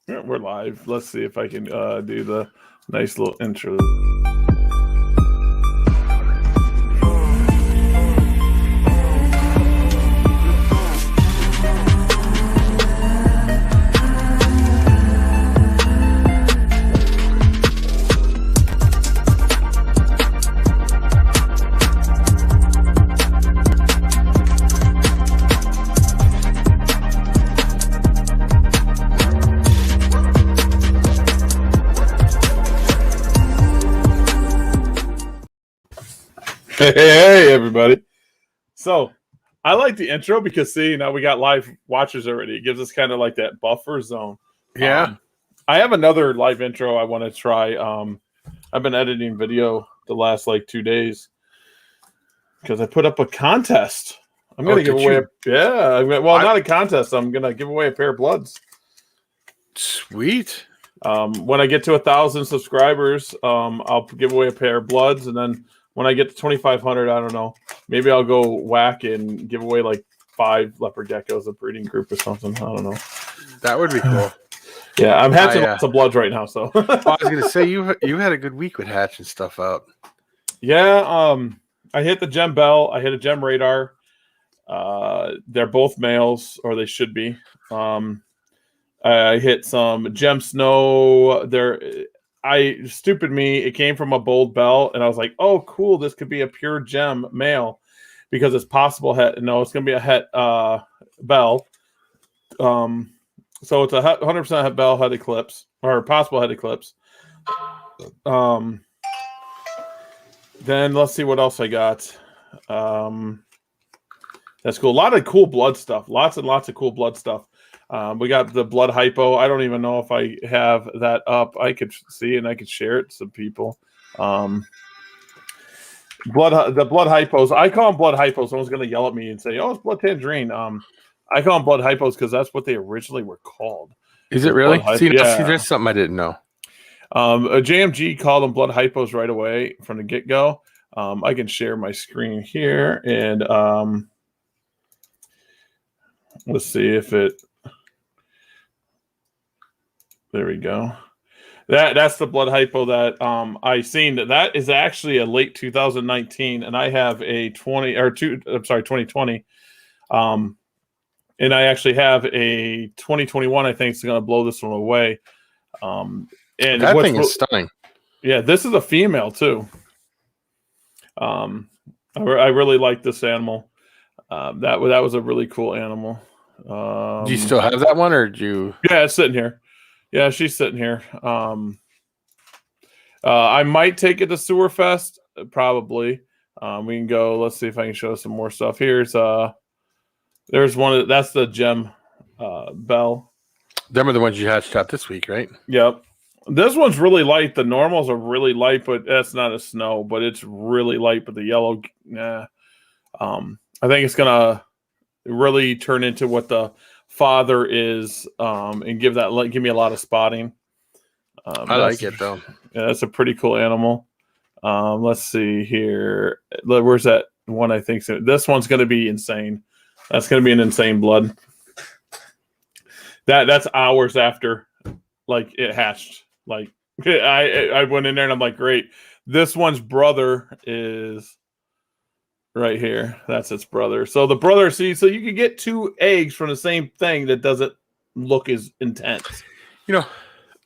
Yeah, we're live. Let's see if I can do the nice little intro. Hey, everybody. So I like the intro because, see, now we got live watchers already. It gives us kind of like that buffer zone. Yeah. I have another live intro I want to try. I've been editing video the last like 2 days because I put up a contest. I'm going to give away not a contest. I'm going to give away a pair of Bloods. Sweet. When I get to 1,000 subscribers, I'll give away a pair of Bloods, and then when I get to 2,500, I don't know, maybe I'll go whack and give away like 5 leopard geckos, a breeding group or something. I don't know. That would be cool. Yeah, I'm hatching lots of Bloods right now. So I was going to say you had a good week with hatching stuff out. Yeah, I hit the Gem Bell. I hit a Gem Radar. They're both males, or they should be. I hit some Gem Snow. Stupid me, it came from a bold bell, and I was like, oh, cool, this could be a pure gem male because it's possible it's going to be a het bell. So it's a 100% het bell head eclipse, or possible head eclipse. Then let's see what else I got. That's cool. A lot of cool blood stuff. Lots and lots of cool blood stuff. We got the blood hypo. I don't even know if I have that up. I could see and I could share it to some people. The blood hypos. I call them blood hypos. Someone's going to yell at me and say, "Oh, it's blood tangerine." I call them blood hypos because that's what they originally were called. Is it really? See, there's something I didn't know. A JMG called them blood hypos right away from the get go. I can share my screen here and let's see if it. There we go. That's the blood hypo that I seen. That is actually a late 2019, and I have a 2020. And I actually have a 2021. I think it's going to blow this one away. And that thing is stunning. Yeah, this is a female too. I really like this animal. That was a really cool animal. Do you still have that one, or do you? Yeah, it's sitting here. Yeah, she's sitting here. I might take it to Sewer Fest, probably. We can go. Let's see if I can show some more stuff. There's one. That's the Gem Bell. Them are the ones you hatched out this week, right? Yep. This one's really light. The normals are really light, but that's not a snow. But it's really light. But the yellow, I think it's gonna really turn into what the father is, and give me a lot of spotting. I like it though. Yeah, that's a pretty cool animal. Let's see here. Where's that one? I think so. This one's going to be insane. That's going to be an insane blood. That's hours after, like, it hatched. Like, I went in there and I'm like, great. This one's brother is right here. That's its brother. So the brother, so you can get 2 eggs from the same thing that doesn't look as intense. You know,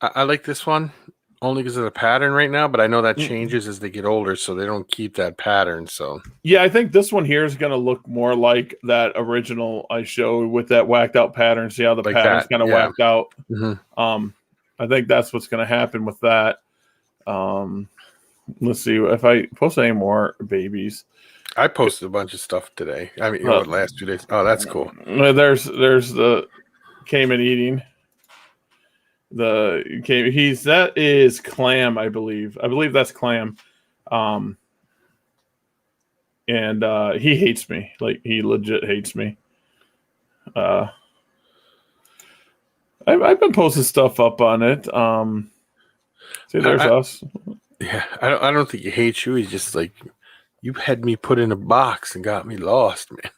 I like this one only because of the pattern right now, but I know that changes as they get older, so they don't keep that pattern. So yeah, I think this one here is going to look more like that original I showed with that whacked out pattern. See how the pattern's kind of whacked out. Mm-hmm. I think that's what's going to happen with that. Let's see if I post any more babies. I posted a bunch of stuff today. I mean, last 2 days. Oh, that's cool. There's the Cayman eating. That is Clam, I believe. I believe that's Clam. And he hates me. Like, he legit hates me. I've been posting stuff up on it. See, there's us. Yeah, I don't think he hates you. He's just like, you had me put in a box and got me lost, man.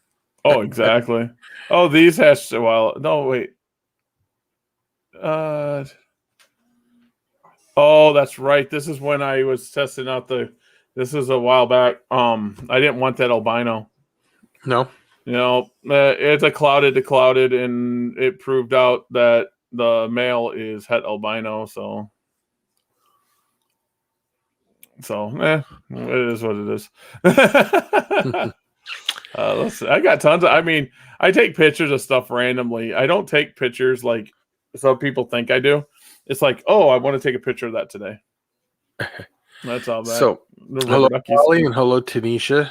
Oh, exactly. Oh, these hatched a while. No, wait. Oh, that's right. This is when I was testing out this is a while back. I didn't want that albino. No. It's a clouded to clouded, and it proved out that the male is het albino. So it is what it is. Let's see. I got tons of. I mean, I take pictures of stuff randomly. I don't take pictures like some people think I do. It's like, oh, I want to take a picture of that today. That's all that. So, hello, Wally, and hello, Tanisha.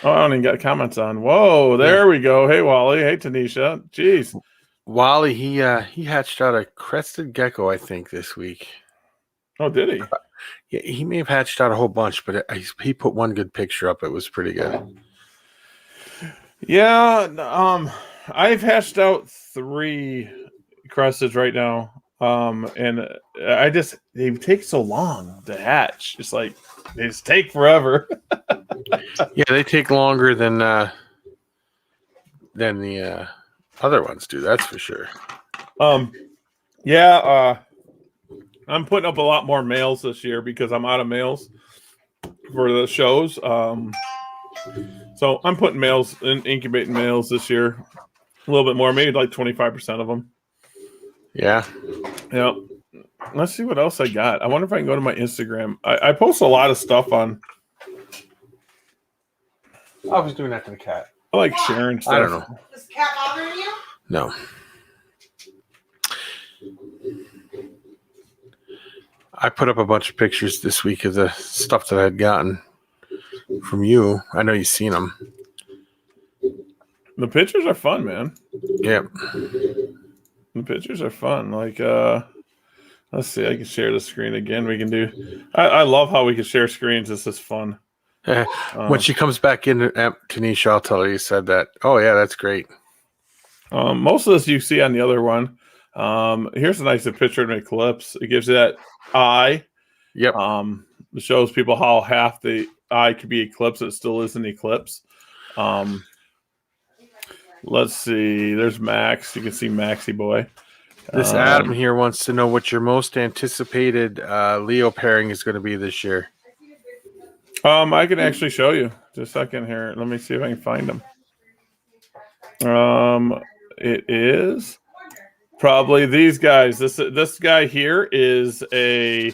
Oh, I don't even got comments on. Whoa, there we go. Hey, Wally. Hey, Tanisha. Jeez. Wally, he hatched out a crested gecko, I think, this week. Oh, did he? Yeah, he may have hatched out a whole bunch, but he put one good picture up. It was pretty good. Yeah, I've hatched out 3 cresteds right now. And they take so long to hatch. It's like they just take forever. Yeah, they take longer than the other ones do. That's for sure. Yeah. I'm putting up a lot more males this year because I'm out of males for the shows. So I'm putting males in incubating males this year. A little bit more, maybe like 25% of them. Yeah. Yeah. Let's see what else I got. I wonder if I can go to my Instagram. I post a lot of stuff on. I was doing that to the cat. I like sharing stuff. I don't know. Is the cat bothering you? No. I put up a bunch of pictures this week of the stuff that I had gotten from you. I know you've seen them. The pictures are fun, man. Yep. The pictures are fun. Like, let's see. I can share the screen again. We can do. I love how we can share screens. This is fun. When she comes back in, Tanisha, I'll tell her you said that. Oh yeah, that's great. Most of this you see on the other one. Here's a nice picture of an eclipse. It gives you that eye. Yep. It shows people how half the eye could be eclipsed. It still is an eclipse. Let's see. There's Max. You can see Maxie boy. This Adam here wants to know what your most anticipated Leo pairing is going to be this year. I can actually show you. Just a second here. Let me see if I can find them. It is probably these guys. This guy here is a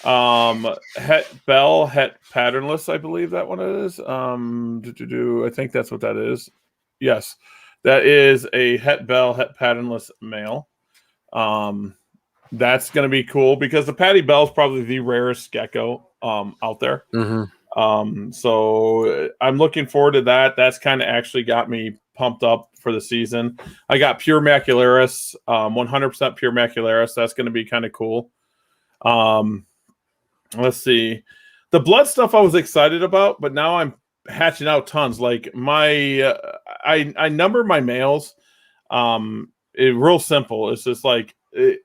het patternless. I believe that one is. I think that's what that is. Yes, that is a het patternless male. That's going to be cool because the Patty Bell is probably the rarest gecko out there. Mm-hmm. So I'm looking forward to that. That's kind of actually got me pumped up for the season. I got pure macularis, 100% pure macularis. That's going to be kind of cool. Let's see. The blood stuff I was excited about, but now I'm hatching out tons. Like I number my males. Real simple. It's just like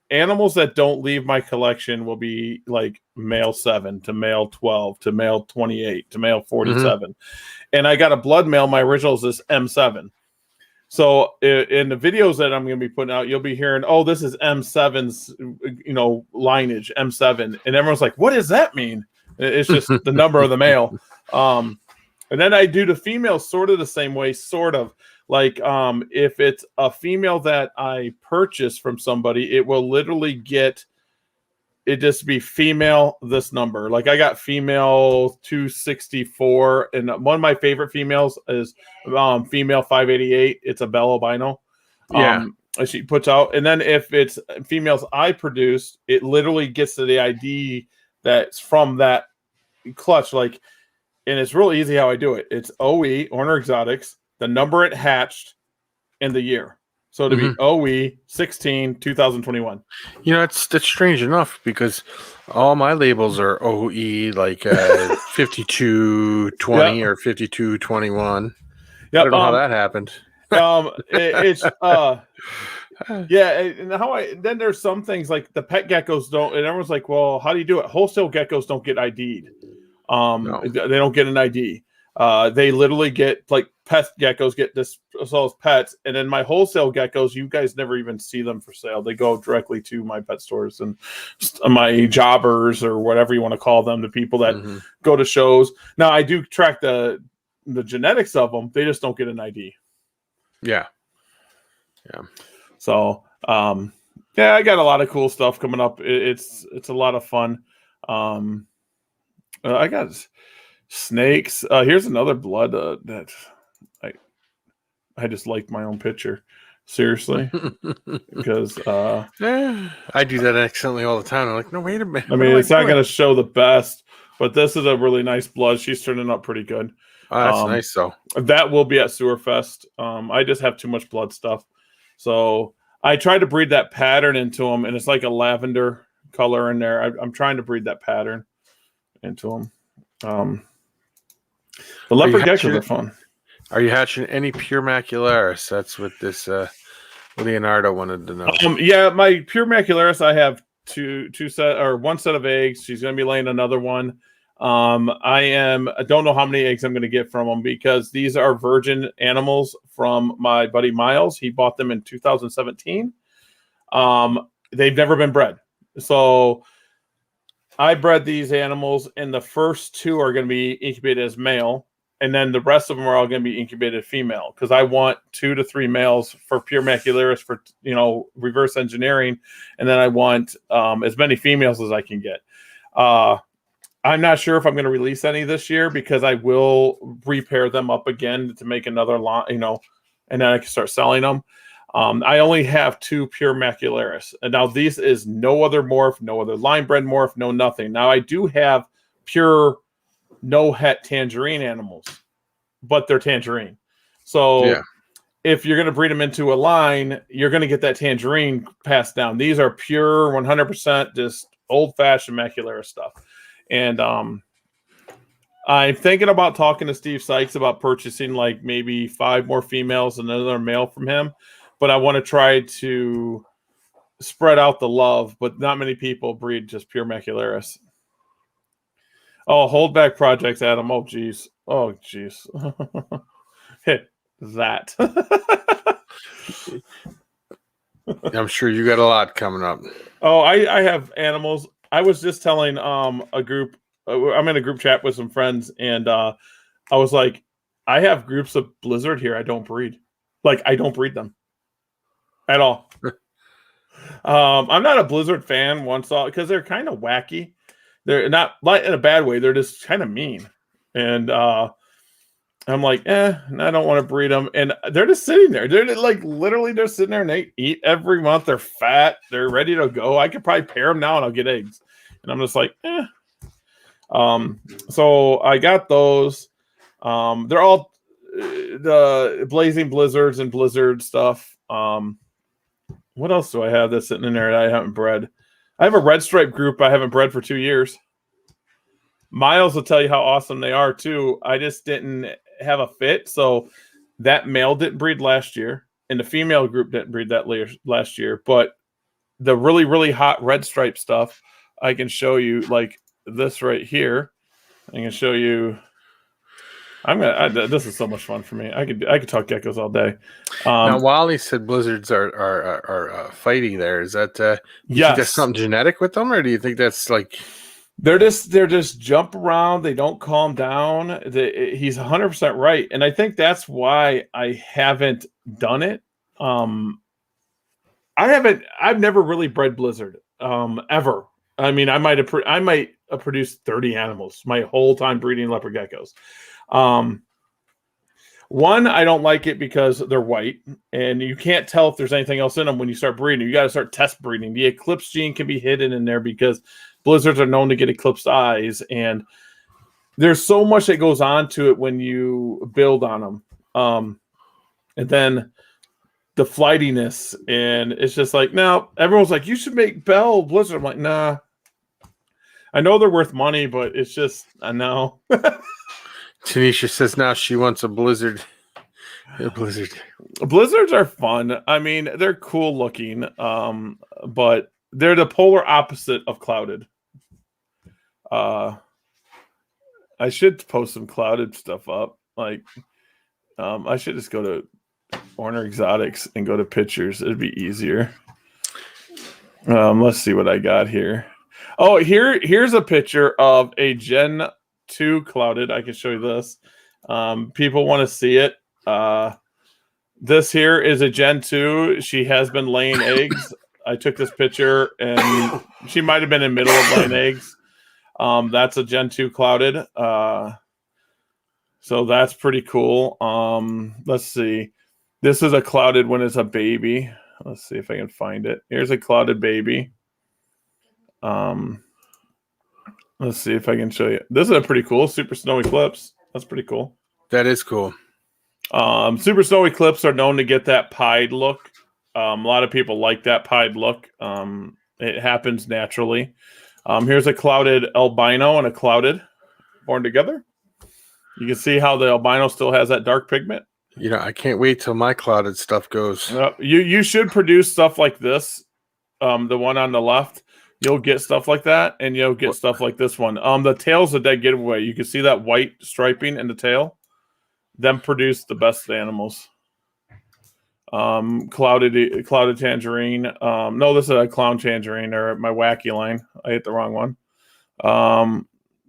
animals that don't leave my collection will be like male 7 to male 12 to male 28 to male 47. Mm-hmm. And I got a blood male. My original is this M7. So in the videos that I'm going to be putting out, you'll be hearing, oh, this is M7's, lineage, M7. And everyone's like, what does that mean? It's just the number of the male. And then I do the female sort of the same way, sort of. Like if it's a female that I purchase from somebody, it will literally get it just be female this number. Like I got female 264, and one of my favorite females is female 588. It's a Bell albino. Yeah. She puts out, and then if it's females I produce, it literally gets to the ID that's from that clutch. Like, and it's real easy how I do it. It's OE, Orner Exotics, the number it hatched, and the year. So to be OE 16 2021. That's strange enough because all my labels are OE, like 5220 or 5221. I don't know how that happened. It's and then there's some things like the pet geckos don't, and everyone's like, well, how do you do it? Wholesale geckos don't get ID'd. No. They don't get an ID. They literally get like pet geckos get this as well as pets, and then my wholesale geckos, you guys never even see them for sale. They go directly to my pet stores and my jobbers or whatever you want to call them, the people that go to shows. Now I do track the genetics of them. They just don't get an ID. Yeah. So yeah, I got a lot of cool stuff coming up. It's a lot of fun. I got snakes. Here's another blood that I just like my own picture. Seriously, because I do that accidentally all the time. I'm like, no, wait a minute. I mean, it's not going to show the best, but this is a really nice blood. She's turning up pretty good. Oh, that's nice, though. That will be at Sewerfest. I just have too much blood stuff, so I tried to breed that pattern into them, and it's like a lavender color in there. I'm trying to breed that pattern into them. The leopard geckos are fun. Are you hatching any pure macularis? That's what this Leonardo wanted to know. Yeah, my pure macularis, I have one set of eggs. She's going to be laying another one. I don't know how many eggs I'm going to get from them because these are virgin animals from my buddy Miles. He bought them in 2017. They've never been bred. So I bred these animals, and the first 2 are going to be incubated as male. And then the rest of them are all going to be incubated female because I want 2 to 3 males for pure macularis for, reverse engineering. And then I want as many females as I can get. I'm not sure if I'm going to release any this year because I will repair them up again to make another line, and then I can start selling them. I only have 2 pure macularis. And now this is no other morph, no other line bred morph, no nothing. Now I do have pure no het tangerine animals, but they're tangerine. So if you're going to breed them into a line, you're going to get that tangerine passed down. These are pure 100% just old-fashioned macularis stuff. And I'm thinking about talking to Steve Sykes about purchasing like maybe 5 more females and another male from him. But I want to try to spread out the love, but not many people breed just pure macularis. Oh, hold back projects, Adam. Oh, geez. Hit that. I'm sure you got a lot coming up. Oh, I have animals. I was just telling a group. I'm in a group chat with some friends, and I was like, I have groups of Blizzard here. I don't breed. Like, I don't breed them at all. I'm not a Blizzard fan because they're kind of wacky. They're not like in a bad way. They're just kind of mean. And I'm like, I don't want to breed them. And they're just sitting there. They're like literally they're sitting there and they eat every month. They're fat. They're ready to go. I could probably pair them now and I'll get eggs. And I'm just like, So I got those. They're all the Blazing Blizzards and Blizzard stuff. What else do I have that's sitting in there that I haven't bred? I have a red stripe group I haven't bred for 2 years. Miles will tell you how awesome they are too. I just didn't have a fit. So that male didn't breed last year and the female group didn't breed that last year. But the really, really hot red stripe stuff, I can show you like this right here. I can show you. This is so much fun for me. I could talk geckos all day. Now, Wally said blizzards are fighty. There is that. You think that's something genetic with them, or do you think that's like they're just jump around? They don't calm down. He's 100% right, and I think that's why I haven't done it. I've never really bred blizzard ever. I mean, I might have produced 30 animals my whole time breeding leopard geckos. One, I don't like it because they're white and you can't tell if there's anything else in them when you start breeding. You got to start test breeding. The eclipse gene can be hidden in there because blizzards are known to get eclipsed eyes, and there's so much that goes on to it when you build on them. And then the flightiness, and it's just like, now everyone's like, you should make Bell Blizzard. I'm like, nah. I know they're worth money, but it's just, I know. Tanisha says now she wants a blizzard. A blizzard. Blizzards are fun. I mean, they're cool looking, but they're the polar opposite of clouded. I should post some clouded stuff up. Like, I should just go to Orner Exotics and go to pictures. It'd be easier. Let's see what I got here. Oh, here's a picture of a Gen 2 clouded. I can show you this. People want to see it. This here is a Gen 2. She has been laying eggs. I took this picture, and she might have been in the middle of laying eggs. That's a Gen 2 clouded. So that's pretty cool. Let's see. This is a clouded when it's a baby. Let's see if I can find it. Here's a clouded baby. Let's see if I can show you. This is a pretty cool Super Snow Eclipse. That's pretty cool. That is cool. Super Snow Eclipse are known to get that pied look. A lot of people like that pied look. It happens naturally. Here's a clouded albino and a clouded born together. You can see how the albino still has that dark pigment. You know, I can't wait till my clouded stuff goes. You should produce stuff like this. The one on the left, you'll get stuff like that, and you'll get stuff like this one. The tail's a dead giveaway. You can see that white striping in the tail. Them produce the best animals. Clouded tangerine. No, this is a clown tangerine or my wacky line. I hit the wrong one.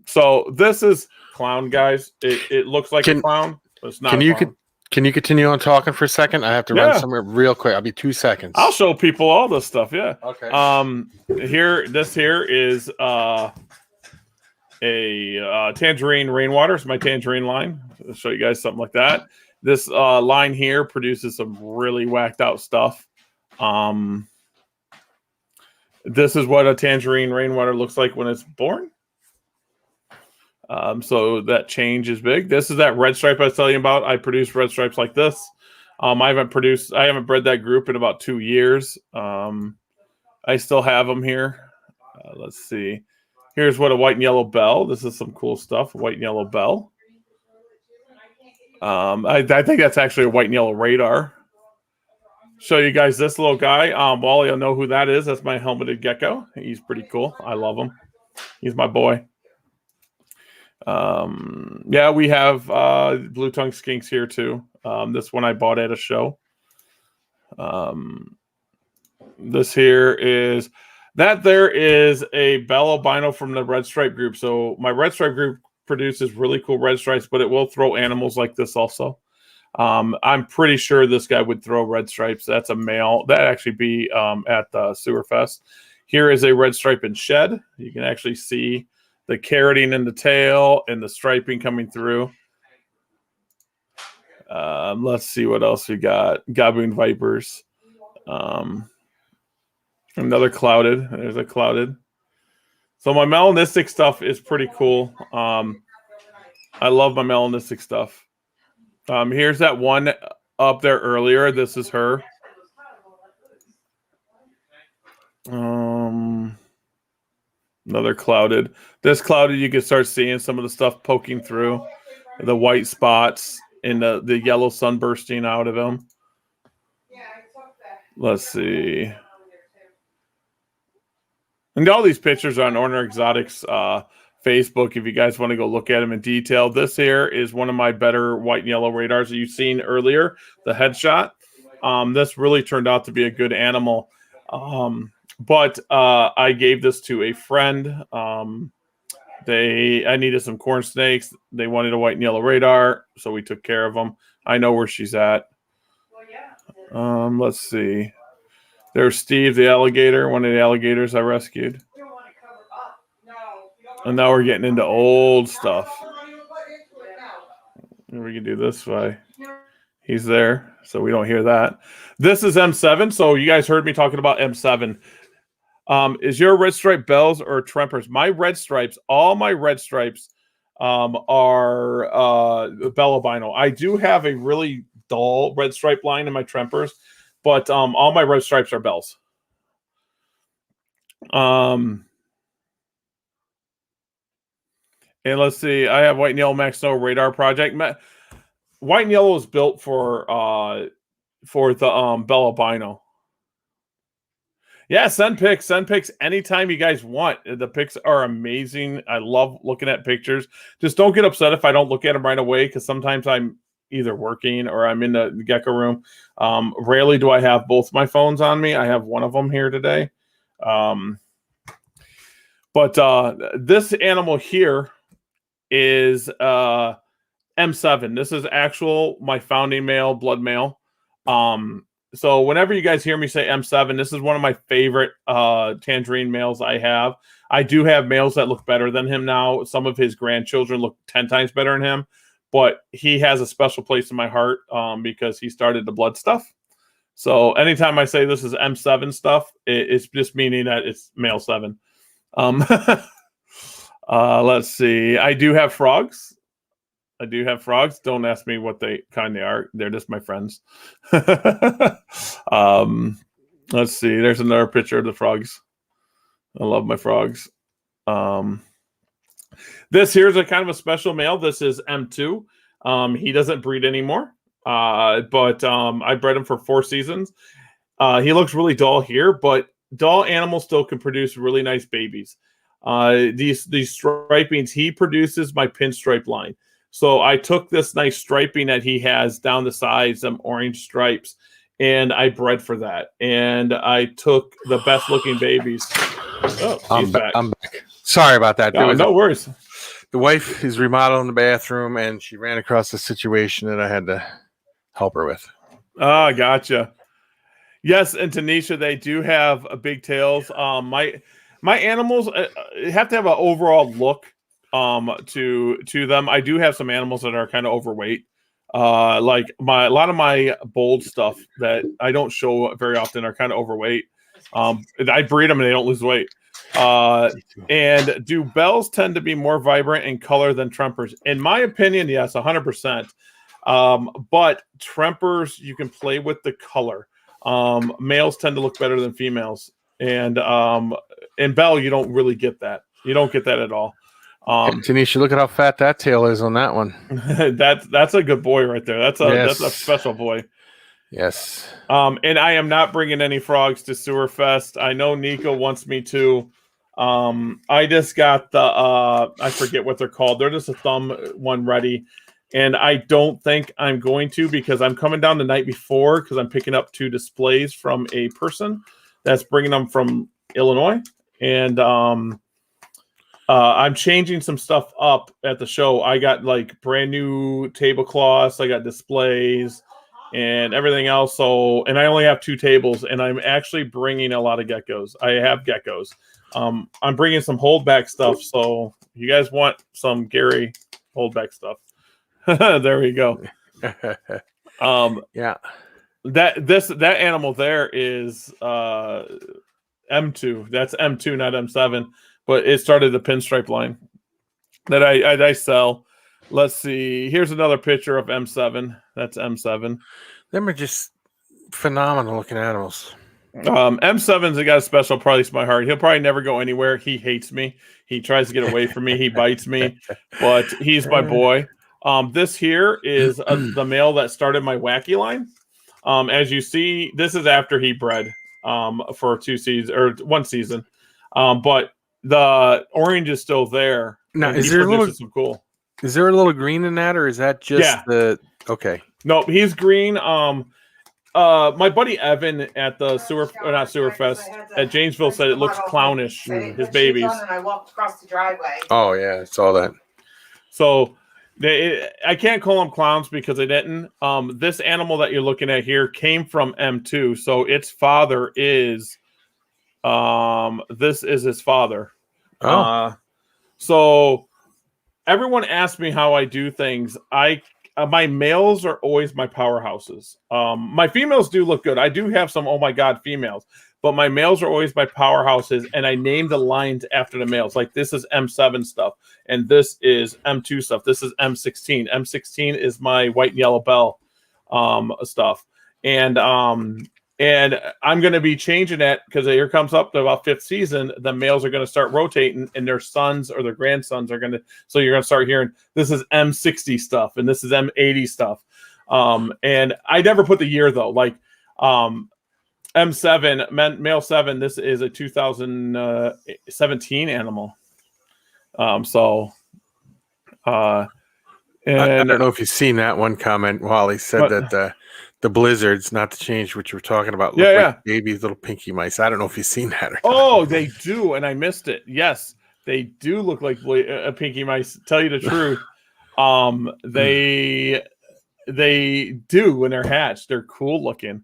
So this is clown, guys. It looks like a clown, but it's not. Can you continue on talking for a second? I have to run somewhere real quick. I'll be 2 seconds. I'll show people all this stuff. Yeah. Okay. This here is a tangerine rainwater. It's my tangerine line. I'll show you guys something like that. This line here produces some really whacked out stuff. This is what a tangerine rainwater looks like when it's born. So that change is big. This is that red stripe I was telling you about. I produce red stripes like this. I haven't bred that group in about 2 years. I still have them here. Let's see. Here's what a white and yellow bell. This is some cool stuff. White and yellow bell. I think that's actually a white and yellow radar. Show you guys this little guy. Wally will know who that is. That's my helmeted gecko. He's pretty cool. I love him. He's my boy. Yeah, we have blue tongue skinks here too. This one I bought at a show. This here is there is a bell albino from the red stripe group. So my red stripe group produces really cool red stripes, but it will throw animals like this also. I'm pretty sure this guy would throw red stripes. That's a male. That'd actually be at the Sewer Fest. Here is a red stripe in shed. You can actually see the carroting in the tail and the striping coming through. Let's see what else we got. Gaboon vipers. Another clouded. There's a clouded. So my melanistic stuff is pretty cool. I love my melanistic stuff. Here's that one up there earlier. This is her. Another clouded. This clouded, you can start seeing some of the stuff poking through. The white spots and the yellow sun bursting out of them. Let's see. And all these pictures are on Orner Exotics Facebook if you guys want to go look at them in detail. This here is one of my better white and yellow radars that you've seen earlier, the headshot. This really turned out to be a good animal. But I gave this to a friend. I needed some corn snakes. They wanted a white and yellow radar, so we took care of them. I know where she's at. Let's see. There's Steve, the alligator, one of the alligators I rescued. And now we're getting into old stuff. And we can do this way. He's there, so we don't hear that. This is M7. So you guys heard me talking about M7. Is your red stripe bells or trempers? My red stripes, all my red stripes are bell albino. I do have a really dull red stripe line in my trempers, but all my red stripes are bells. And let's see, I have white and yellow Max Snow radar project. White and yellow is built for the bell albino. Yeah, send pics. Send pics anytime you guys want. The pics are amazing. I love looking at pictures. Just don't get upset if I don't look at them right away, because sometimes I'm either working or I'm in the gecko room. Rarely do I have both my phones on me. I have one of them here today. But this animal here is M7. This is actual my founding male, blood male. So whenever you guys hear me say M7, this is one of my favorite tangerine males I have. I do have males that look better than him now. Some of his grandchildren look 10 times better than him, but he has a special place in my heart because he started the blood stuff. So anytime I say this is M7 stuff, it's just meaning that it's male 7. Let's see. I do have frogs. Don't ask me what kind they are. They're just my friends. Let's see. There's another picture of the frogs. I love my frogs. This here's a kind of a special male. This is M2. He doesn't breed anymore. But I bred him for 4 seasons. He looks really dull here, but dull animals still can produce really nice babies. These stripings, he produces my pinstripe line. So I took this nice striping that he has down the sides, some orange stripes, and I bred for that. And I took the best looking babies. Oh, I'm back. Sorry about that. No worries. The wife is remodeling the bathroom, and she ran across a situation that I had to help her with. Ah, gotcha. Yes, and Tanisha, they do have big tails. My animals have to have an overall look to them. I do have some animals that are kind of overweight. Like a lot of my bold stuff that I don't show very often are kind of overweight. I breed them and they don't lose weight. And do bells tend to be more vibrant in color than trempers? In my opinion, yes, 100%. But trempers, you can play with the color. Males tend to look better than females. And in bell, you don't really get that. You don't get that at all. Tanisha, look at how fat that tail is on that one. That's a good boy right there. That's a special boy. Yes. And I am not bringing any frogs to Sewer Fest. I know Nico wants me to. I just got the I forget what they're called. They're just a thumb one ready. And I don't think I'm going to, because I'm coming down the night before because I'm picking up 2 displays from a person that's bringing them from Illinois. And I'm changing some stuff up at the show. I got like brand new tablecloths. I got displays and everything else. So, and I only have 2 tables, and I'm actually bringing a lot of geckos. I have geckos. I'm bringing some holdback stuff. So you guys want some Gary holdback stuff. There we go. Yeah. That animal there is M2. That's M2, not M7. But it started the pinstripe line that I sell. Let's see. Here's another picture of M7. That's M7. Them are just phenomenal looking animals. M7's got a special place in my heart. He'll probably never go anywhere. He hates me. He tries to get away from me. He bites me, but he's my boy. This here is the male that started my wacky line. As you see, this is after he bred for 2 seasons or 1 season. But the orange is still there. Now, is there a little green in that, or is that just okay? No, he's green. My buddy Evan at the not Sewer Fest at Janesville said it looks clownish. His babies. And I walked across the driveway. Oh yeah, I saw that. So I can't call them clowns because they didn't. This animal that you're looking at here came from M2, so its father is. This is his father. Oh. So everyone asks me how I do things. My males are always my powerhouses. My females do look good. I do have some, oh my God, females, but my males are always my powerhouses. And I name the lines after the males. Like this is M7 stuff. And this is M2 stuff. This is M16. M16 is my white and yellow bell, stuff. And I'm going to be changing that because here comes up to about 5th season. The males are going to start rotating, and their sons or their grandsons are going to. So you're going to start hearing this is M60 stuff, and this is M80 stuff. And I never put the year though. Like M7, male 7. This is a 2017 animal. I And don't know if you've seen that one comment. Wally said What? that the blizzards, not to change what you were talking about, look Yeah, like yeah. baby little pinky mice. I don't know if you've seen that or not. Oh, they do, and I missed it. Yes, they do look like a pinky mice. Tell you the truth, they do when they're hatched. They're cool looking.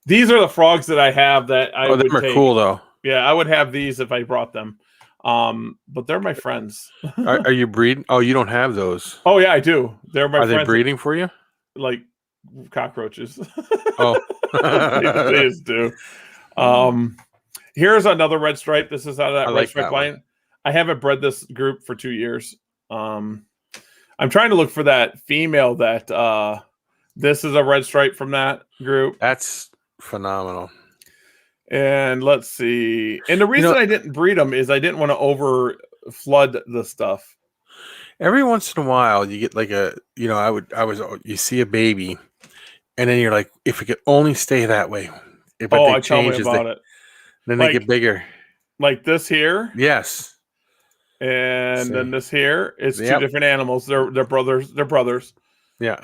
These are the frogs that I have that I them would are take. cool though. Yeah, I would have these if I brought them. But they're my friends. Are you breeding? Oh, you don't have those. Oh yeah, I do. They're my Are friends. they breeding for you? Like cockroaches. Oh, they just do. Here's another red stripe. This is out of that I red like stripe that one. line. I haven't bred this group for 2 years. I'm trying to look for that female that this is a red stripe from that group. That's phenomenal. And let's see. And the reason I didn't breed them is I didn't want to over flood the stuff. Every once in a while, you get like you see a baby, and then you're like, if it could only stay that way. But they Tell me change about it. Then they get bigger. Like this here. Yes. And then this here is two Yep. different animals. They're brothers. They're brothers. Yeah.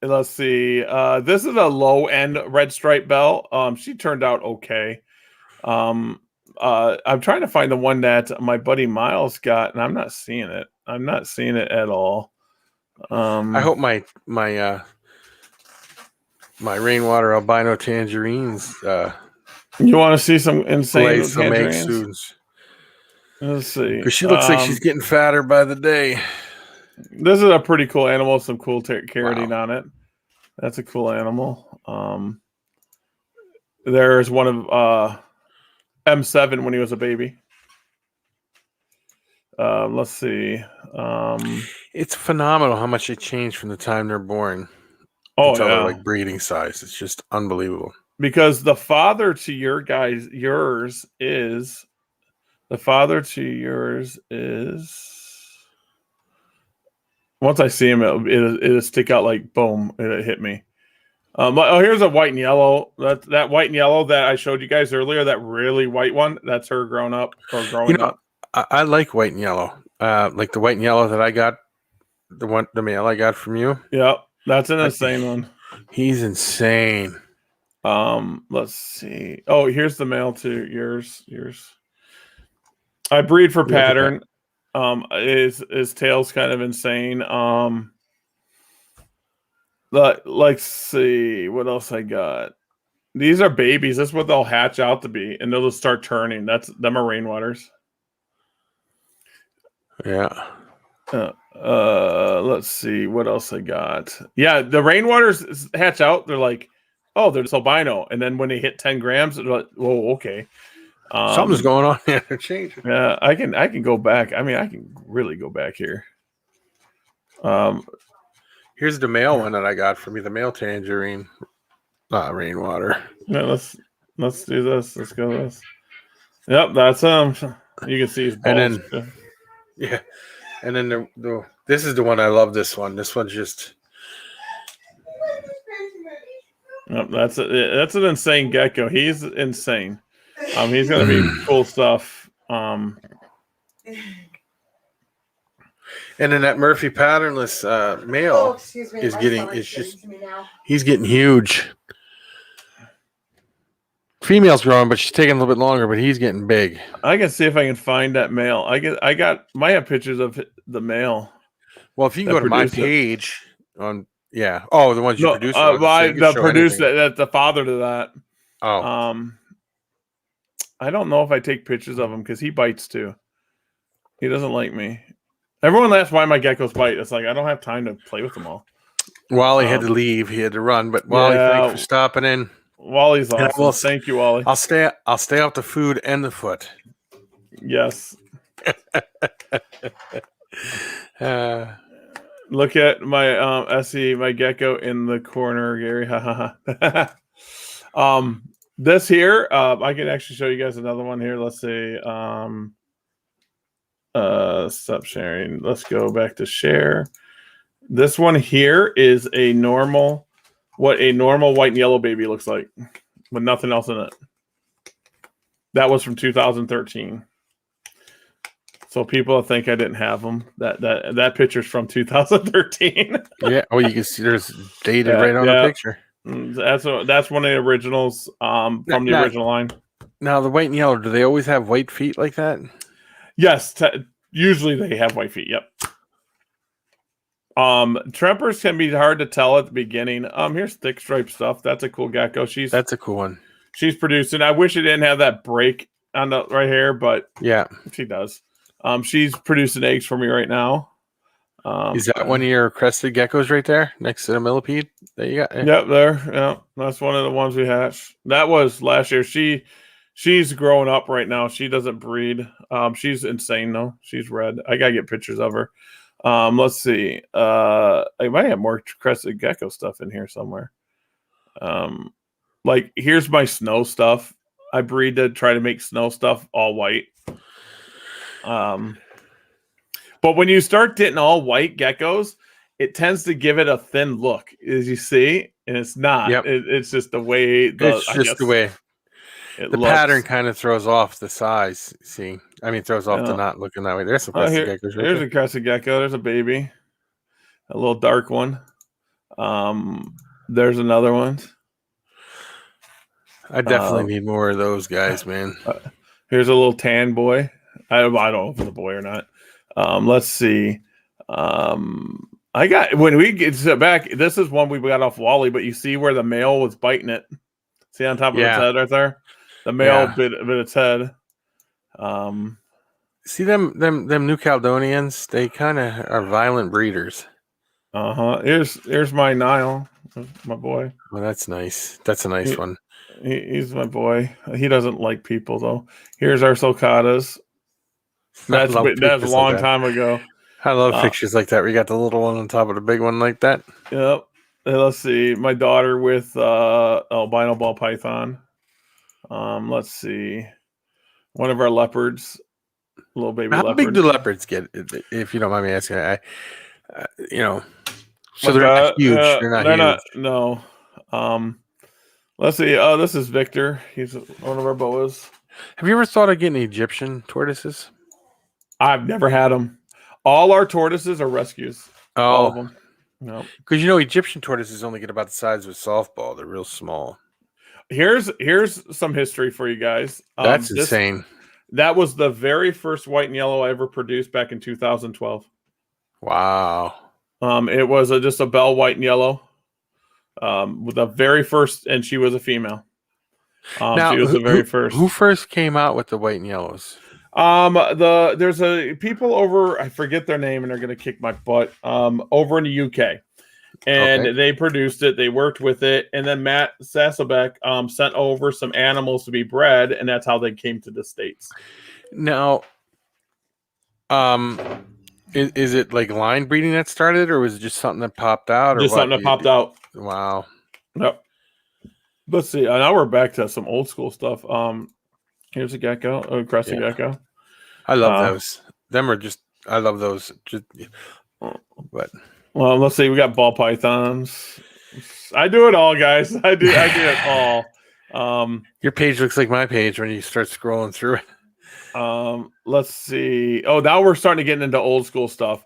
Let's see. This is a low end red stripe bell. She turned out okay. I'm trying to find the one that my buddy Miles got, and I'm not seeing it. I'm not seeing it at all. I hope my rainwater albino tangerines you want to see some insane lay some eggs tangerines? soon. Let's see. Because she looks like she's getting fatter by the day. This is a pretty cool animal. Some cool keratin on it. That's a cool animal. There's one of M7 when he was a baby. Let's see. It's phenomenal how much they change from the time they're born until they're like breeding size. It's just unbelievable. Because the father to yours is. Once I see him, it'll stick out like boom. It hit me. Here's a white and yellow. That white and yellow that I showed you guys earlier. That really white one. That's her growing up. I like white and yellow. Like the white and yellow that I got, the male I got from you. Yep, that's an insane one. He's insane. Let's see. Oh, here's the male to yours. I breed for pattern. His tail's kind of insane. Let's see what else I got. These are babies. That's what they'll hatch out to be, and they'll just start turning. Them are rainwaters. Yeah. Let's see what else I got. Yeah, the rainwaters hatch out. They're like, oh, they're just albino, and then when they hit 10 grams, they're like, whoa, okay. Something's going on here. They're changing. Yeah, I can go back. I mean, I can really go back here. Here's the male one that I got from you, the male tangerine rainwater. Yeah, let's do this. Let's go this. Yep, that's you can see his balls. And then yeah. And then this is the one I love. This one's just Yep, that's an insane gecko. He's insane. He's gonna be cool stuff. And then that Murphy patternless male is he's getting huge. Female's growing, but she's taking a little bit longer, but he's getting big. I can see if I can find that male. I have pictures of the male. Well, if you can go to my page on the ones you produced. The producer that's the father to that. Oh. I don't know if I take pictures of him because he bites too. He doesn't like me. Everyone asks why my geckos bite. It's like I don't have time to play with them all. Wally had to leave. He had to run. But Wally, thanks for stopping in. Wally's awesome. Thank you, Wally. I'll stay off the food and the foot. Yes. Look at my Essie, my gecko in the corner, Gary. This here, I can actually show you guys another one here. Let's see. Stop sharing. Let's go back to share. This one here is a normal what a normal white and yellow baby looks like with nothing else in it. That was from 2013. So people think I didn't have them. That picture's from 2013. Yeah. Oh, you can see there's dated right on the picture. That's one of the originals from the original line. Now the white and yellow, do they always have white feet like that? Yes, usually they have white feet. Yep. Trempers can be hard to tell at the beginning. Here's thick stripe stuff. That's a cool gecko. That's a cool one. She's producing. I wish it didn't have that break on the right here, but yeah, she does. She's producing eggs for me right now. Is that one of your crested geckos right there next to the millipede that you got? Yep, there. Yeah, that's one of the ones we hatched. That was last year. She's growing up right now. She doesn't breed. She's insane though. She's red. I gotta get pictures of her. Let's see. I might have more crested gecko stuff in here somewhere. Like here's my snow stuff. I breed to try to make snow stuff all white. But when you start getting all white geckos, it tends to give it a thin look, as you see, and it's not. Yep. It's just the way the way the looks. pattern kind of throws off the size. See, I mean, throws off the not looking that way. There's some crested geckos. Right There's a crested gecko. There's a baby, a little dark one. There's another one. I definitely need more of those guys, man. Here's a little tan boy. I don't know if it's a boy or not. Let's see. I got when we get back. This is one we got off Wally, but you see where the male was biting it. See on top of its head right there. The male bit its head. See them New Caledonians. They kind of are violent breeders. Here's my Nile, my boy. Well, that's nice. That's a nice one. He's my boy. He doesn't like people though. Here's our sulcatas. That's a long time ago. I love pictures like that where you got the little one on top of the big one like that. Yep. And let's see. My daughter with albino ball python. Let's see. One of our leopards. Little baby leopard. How big do leopards get, if you don't mind me asking? So they're not huge. They're not huge. No. Let's see. Oh, this is Victor. He's one of our boas. Have you ever thought of getting Egyptian tortoises? I've never had them. All our tortoises are rescues. All of them. No. Because Egyptian tortoises only get about the size of a softball. They're real small. Here's some history for you guys. That's insane. That was the very first white and yellow I ever produced back in 2012. Wow. It was just a bell white and yellow. With the very first, and she was a female. Now, she was the very first. Who first came out with the white and yellows? There's a people over, I forget their name, and they're gonna kick my butt. Over in the UK, and they produced it. They worked with it, and then Matt Sasselbeck sent over some animals to be bred, and that's how they came to the States. Now, is it like line breeding that started, or was it just something that popped out? Or just something that popped out. Wow. Yep. Let's see. Now we're back to some old school stuff. Here's a gecko, a crested gecko. I love those. I love those. Well, let's see. We got ball pythons. I do it all, guys. I do it all. Your page looks like my page when you start scrolling through it. Let's see. Oh, now we're starting to get into old school stuff.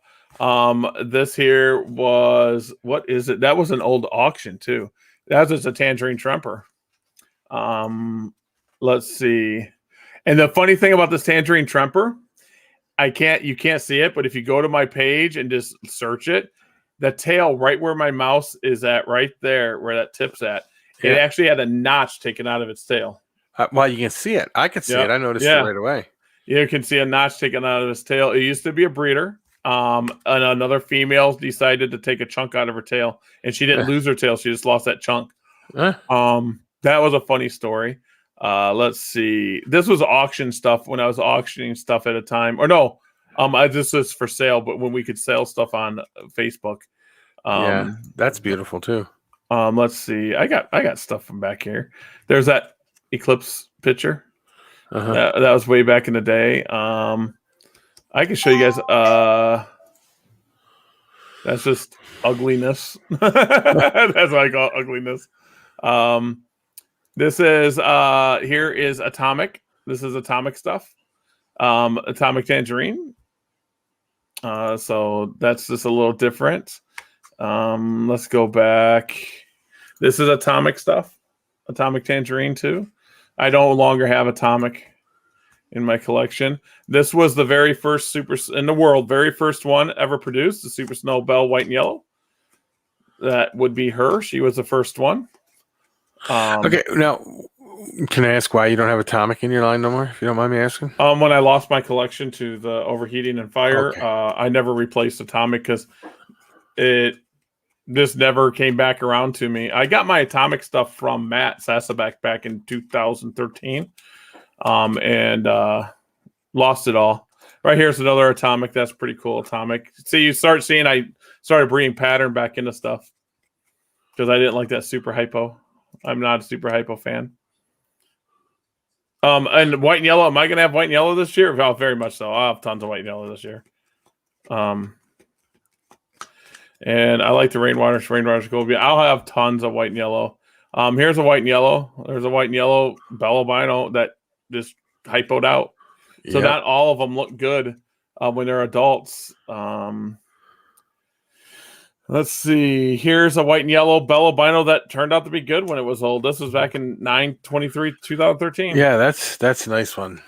This here was, what is it? That was an old auction too. That was just a tangerine tremper. Let's see. And the funny thing about this tangerine tremper, you can't see it, but if you go to my page and just search it, the tail right where my mouse is at, right there where that tip's at, it actually had a notch taken out of its tail. Well, you can see it. I could see it. I noticed it right away. You can see a notch taken out of his tail. It used to be a breeder. And another female decided to take a chunk out of her tail, and she didn't lose her tail. She just lost that chunk. That was a funny story. Let's see. This was auction stuff when I was auctioning stuff at a time. Or no, this was for sale, but when we could sell stuff on Facebook. That's beautiful too. Let's see. I got stuff from back here. There's that eclipse picture. That was way back in the day. I can show you guys. That's just ugliness. That's what I call ugliness. This is here is Atomic. This is Atomic stuff. Atomic Tangerine. So that's just a little different. Let's go back. This is Atomic stuff. Atomic Tangerine too. I no longer have Atomic in my collection. This was the very first very first one ever produced, the Super Snow Belle White and Yellow. That would be her. She was the first one. Okay, now can I ask why you don't have Atomic in your line no more, if you don't mind me asking? When I lost my collection to the overheating and fire, Okay. I never replaced Atomic because this never came back around to me. I got my Atomic stuff from Matt Sassaback back in 2013, and lost it all. Right here's another Atomic. That's pretty cool. Atomic. See, you start seeing I started breeding pattern back into stuff because I didn't like that super hypo. I'm not a super hypo fan. And white and yellow. Am I going to have white and yellow this year? Oh, very much so. I'll have tons of white and yellow this year. And I like the rainwaters. Rainwaters go. I'll have tons of white and yellow. Here's a white and yellow. There's a white and yellow Bell albino that just hypoed out. So Yep. not all of them look good when they're adults. Let's see. Here's a white and yellow Bell albino that turned out to be good when it was old. This was back in 9/23/2013. Yeah, that's a nice one.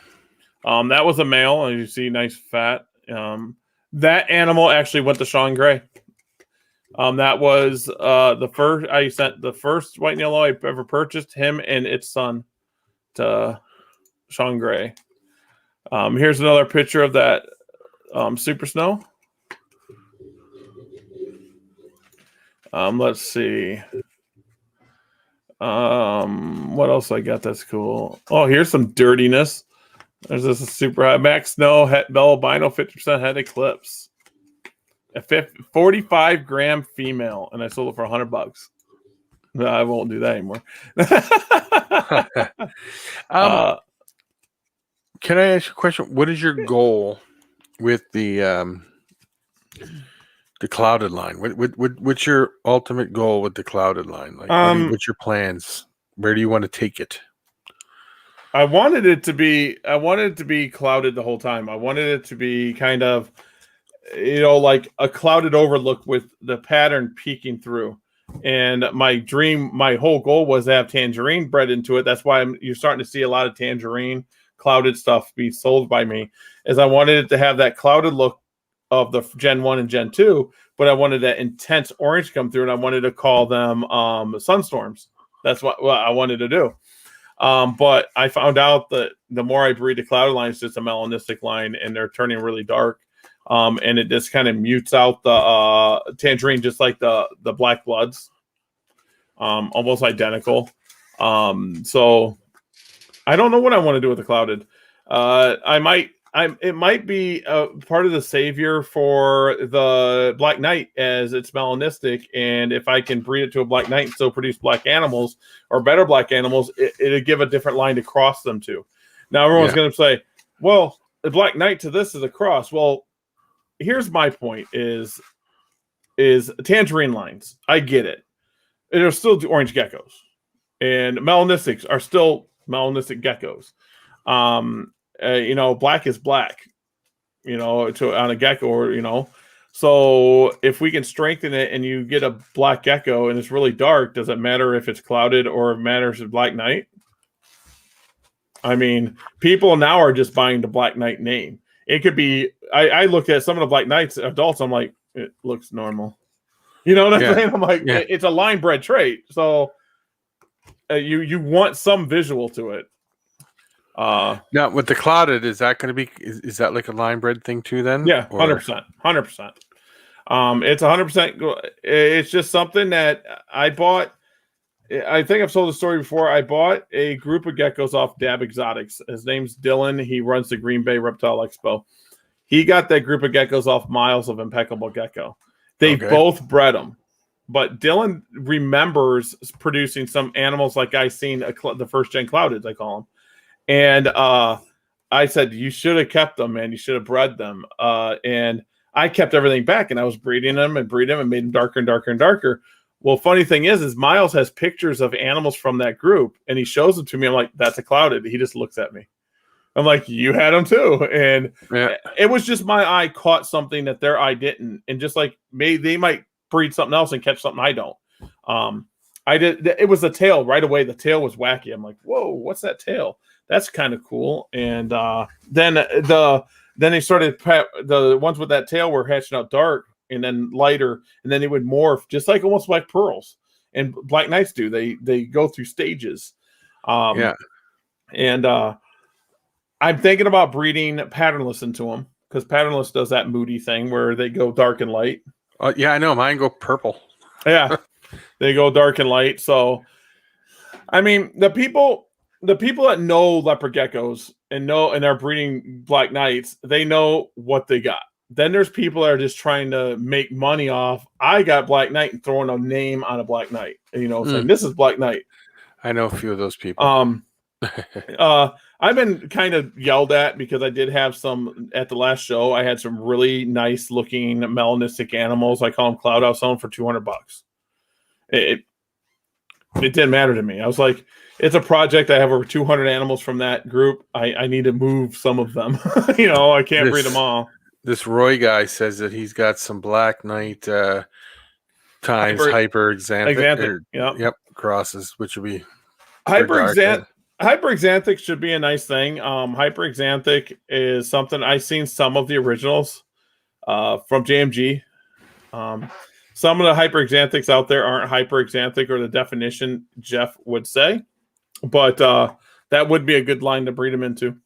That was a male, as you see, nice fat. That animal actually went to Sean Gray. That was the first. I sent the first white and yellow I ever purchased. Him and its son to Sean Gray. Here's another picture of that Super Snow. Let's see. What else I got that's cool? Oh, here's some dirtiness. There's this super high Max Snow Bell albino 50% head eclipse. A 45 gram female, and I sold it for $100. No, I won't do that anymore. Can I ask you a question? What is your goal with the clouded line? What's your ultimate goal with the clouded line? Like, what's your plans? Where do you want to take it? I wanted it to be clouded the whole time. I wanted it to be kind of, like a clouded overlook with the pattern peeking through. And my whole goal was to have tangerine bred into it. That's why you're starting to see a lot of tangerine clouded stuff be sold by me, is I wanted it to have that clouded look of the Gen 1 and Gen 2, but I wanted that intense orange come through, and I wanted to call them sunstorms. That's what I wanted to do. But I found out that the more I breed the clouded line, it's just a melanistic line, and they're turning really dark. And it just kind of mutes out the tangerine, just like the black bloods, almost identical. So I don't know what I want to do with the clouded. It might be part of the savior for the Black Knight, as it's melanistic, and if I can breed it to a Black Knight and still produce black animals or better black animals, it'll give a different line to cross them to. Now everyone's going to say, well, the Black Knight to this is a cross. Well, here's my point: is tangerine lines. I get it. They're still orange geckos, and melanistics are still melanistic geckos. Black is black, on a gecko, or. So if we can strengthen it and you get a black gecko and it's really dark, does it matter if it's clouded or it matters if Black Knight? I mean, people now are just buying the Black Knight name. It could be. I looked at some of the Black Knights adults. I'm like, it looks normal. You know what I'm saying? I'm like, it's a line bred trait. So you want some visual to it. Now with the clouded, is that going to be? Is that like a line bred thing too? Then 100%. It's 100%. It's just something that I bought. I think I've told the story before. I bought a group of geckos off Dab Exotics. His name's Dylan. He runs the Green Bay Reptile Expo. He got that group of geckos off Miles of Impeccable Gecko. They both bred them. But Dylan remembers producing some animals like I seen the first gen clouded, I call them. And I said, you should have kept them, man. You should have bred them. And I kept everything back, and I was breeding them and made them darker and darker and darker. Well, funny thing is Miles has pictures of animals from that group, and he shows them to me. I'm like, that's a clouded. He just looks at me. I'm like, you had them too. And it was just my eye caught something that their eye didn't. And just like they might breed something else and catch something I don't. I did. It was the tail right away. The tail was wacky. I'm like, whoa, what's that tail? That's kind of cool. And then they started, the ones with that tail were hatching out dark and then lighter. And then they would morph just like almost like pearls. And Black Knights do. They go through stages. And I'm thinking about breeding patternless into them because patternless does that moody thing where they go dark and light. Yeah, I know. Mine go purple. Yeah, they go dark and light. So, I mean, the people that know leopard geckos and are breeding Black Knights, they know what they got. Then there's people that are just trying to make money off. I got Black Knight and throwing a name on a Black Knight. Saying this is Black Knight. I know a few of those people. I've been kind of yelled at because I did have some at the last show. I had some really nice looking melanistic animals. I call them cloud. I was selling for $200. It didn't matter to me. I was like, it's a project. I have over 200 animals from that group. I need to move some of them. I can't breed them all. This Roy guy says that he's got some Black Knight times hyper xanthic. Yep, crosses, which would be Hyperxanthic should be a nice thing. Hyperxanthic is something I've seen some of the originals from JMG. Some of the hyperxanthics out there aren't hyperxanthic or the definition Jeff would say, but that would be a good line to breed them into.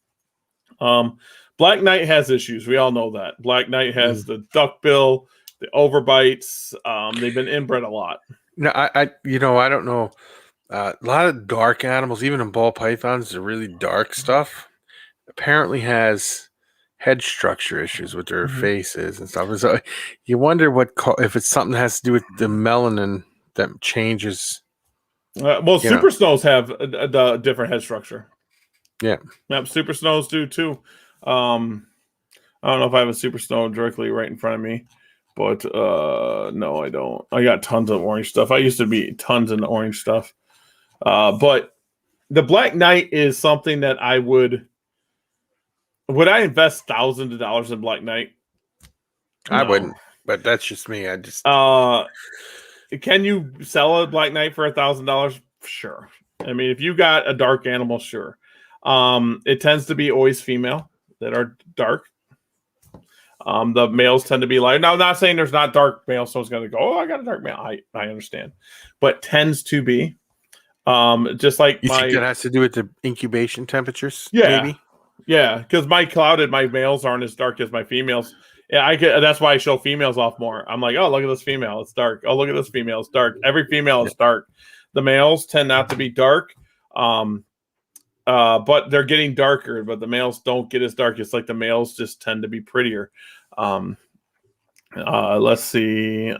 Black Knight has issues. We all know that. Black Knight has the duckbill, the overbites. They've been inbred a lot. No, I don't know. A lot of dark animals, even in ball pythons, the really dark stuff, apparently has head structure issues with their faces and stuff. So you wonder if it's something that has to do with the melanin that changes. Super Snows have a different head structure. Yeah. Yep, Super Snows do too. I don't know if I have a Super Snow directly right in front of me, but no, I don't. I got tons of orange stuff. I used to be tons of orange stuff. But the Black Knight is something that I would I invest thousands of dollars in Black Knight? No. I wouldn't, but that's just me. I just can you sell a Black Knight for $1,000? Sure. I mean, if you got a dark animal, sure. It tends to be always female that are dark. The males tend to be light. Now, I'm not saying there's not dark males, so it's going to go, oh, I got a dark male. I understand, but tends to be. Just like you think that has to do with the incubation temperatures? Yeah, maybe? Yeah, because my males aren't as dark as my females. Yeah, that's why I show females off more. I'm like, oh, look at this female, it's dark. Oh, look at this female, it's dark. Every female is dark. The males tend not to be dark, but they're getting darker. But the males don't get as dark. It's like the males just tend to be prettier. Let's see.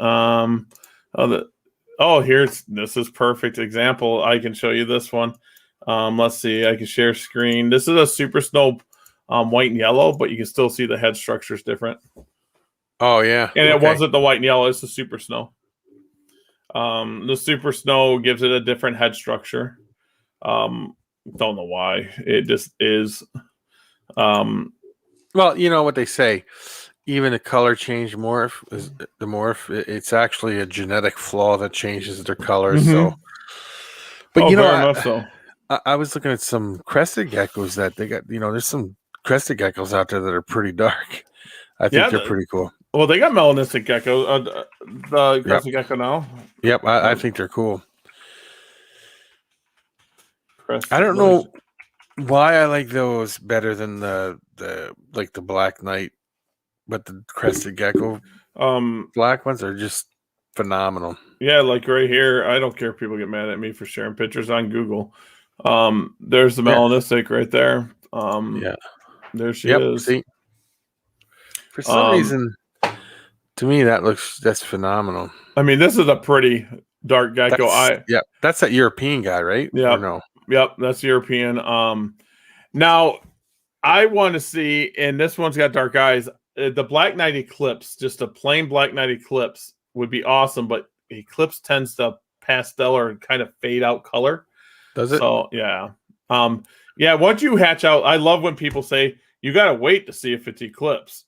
This is perfect example. I can show you this one. Let's see. I can share screen. This is a Super Snow white and yellow, but you can still see the head structure is different. Oh, yeah. And it wasn't the white and yellow. It's the Super Snow. The Super Snow gives it a different head structure. Don't know why. It just is. Well, you know what they say. Even a color change it's actually a genetic flaw that changes their colors. So, but I was looking at some crested geckos that they got. There's some crested geckos out there that are pretty dark. I think they're pretty cool. Well, they got melanistic gecko. The crested gecko now. Yep, I think they're cool. I don't know why I like those better than the Black Knight. But the crested gecko black ones are just phenomenal. Yeah, like right here. I don't care if people get mad at me for sharing pictures on Google. There's the melanistic right there. There she is. See? For some reason, to me, that's phenomenal. I mean, this is a pretty dark gecko. That's that European guy, right? Yeah. No. Yep, that's European. Now I want to see, and this one's got dark eyes. the Black Knight Eclipse, just a plain Black Knight Eclipse would be awesome, but Eclipse tends to pastel or kind of fade out color. Does it? So yeah. Yeah, once you hatch out, I love when people say you gotta wait to see if it's Eclipse.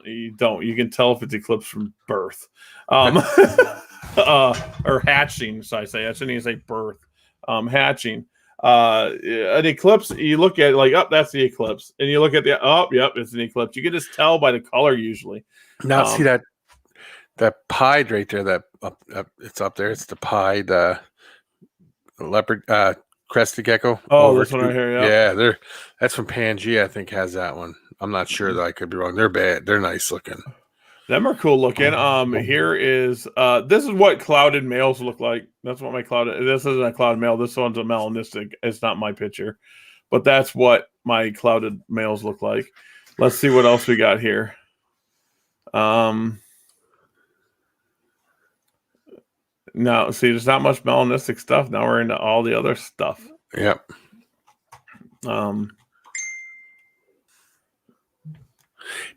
You don't. You can tell if it's Eclipse from birth. Or hatching, so I say. I shouldn't even say birth. Hatching. An eclipse, you look at it like, oh, that's the eclipse. And you look at the, oh, yep, it's an eclipse. You can just tell by the color usually. Now, see that pied right there, that it's up there. It's the pied leopard crested gecko. Oh, this one right here, yeah. That's from Pangea, I think, has that one. I'm not sure that I could be wrong. They're bad. They're nice looking. Them are cool looking. Here is this is what clouded males look like. That's what my clouded. This isn't a clouded male. This one's a melanistic. It's not my picture, but that's what my clouded males look like. Let's see what else we got here. No, see, there's not much melanistic stuff. Now we're into all the other stuff. Yep.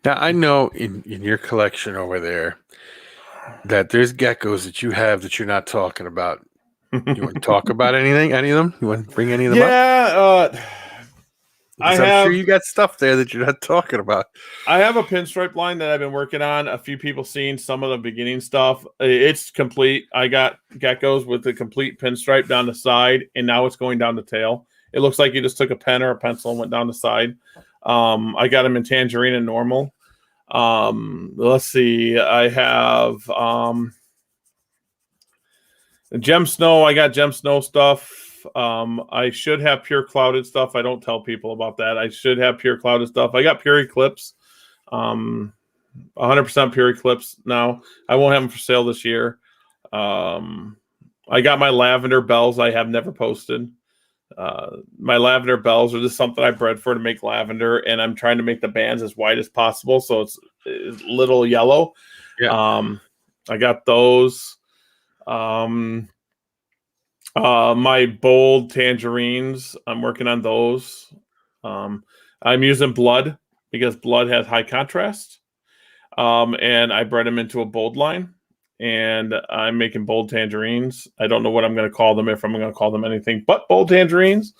Now I know in your collection over there that there's geckos that you have that you're not talking about. You want to talk about anything? Any of them? You want to bring any of them up? Yeah, I'm sure you got stuff there that you're not talking about. I have a pinstripe line that I've been working on. A few people seen some of the beginning stuff. It's complete. I got geckos with the complete pinstripe down the side, and now it's going down the tail. It looks like you just took a pen or a pencil and went down the side. I got them in tangerine and normal. Let's see. I have gem snow. I got gem snow stuff. I should have pure clouded stuff. I don't tell people about that. I should have pure clouded stuff. I got pure eclipse. 100% pure eclipse now. I won't have them for sale this year. I got my lavender bells I have never posted. My lavender bells are just something I bred for to make lavender, and I'm trying to make the bands as white as possible, so it's little yellow. Yeah. I got those. My bold tangerines, I'm working on those. I'm using blood because blood has high contrast. And I bred them into a bold line. And I'm making bold tangerines. I don't know what I'm going to call them, if I'm going to call them anything but bold tangerines.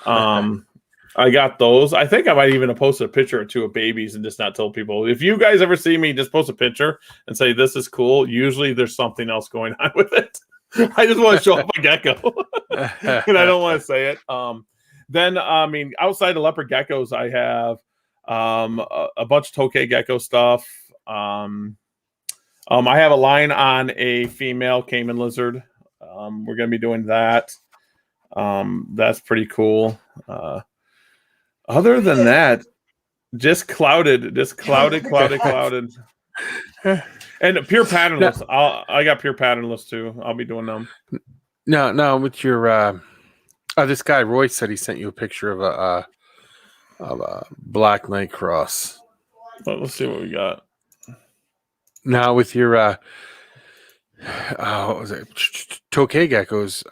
I got those. I think I might even have posted a picture or two of babies and just not told people. If you guys ever see me just post a picture and say, this is cool, usually there's something else going on with it. I just want to show off a gecko. And I don't want to say it. Then, I mean, outside of leopard geckos, I have a bunch of tokay gecko stuff. I have a line on a female caiman lizard. We're going to be doing that. That's pretty cool. Other than that, just clouded. And pure patternless. I got pure patternless too. I'll be doing them. No, with your this guy Roy said he sent you a picture of a Black Knight cross. Well, let's see what we got. Now with your what was it? Tokay geckos,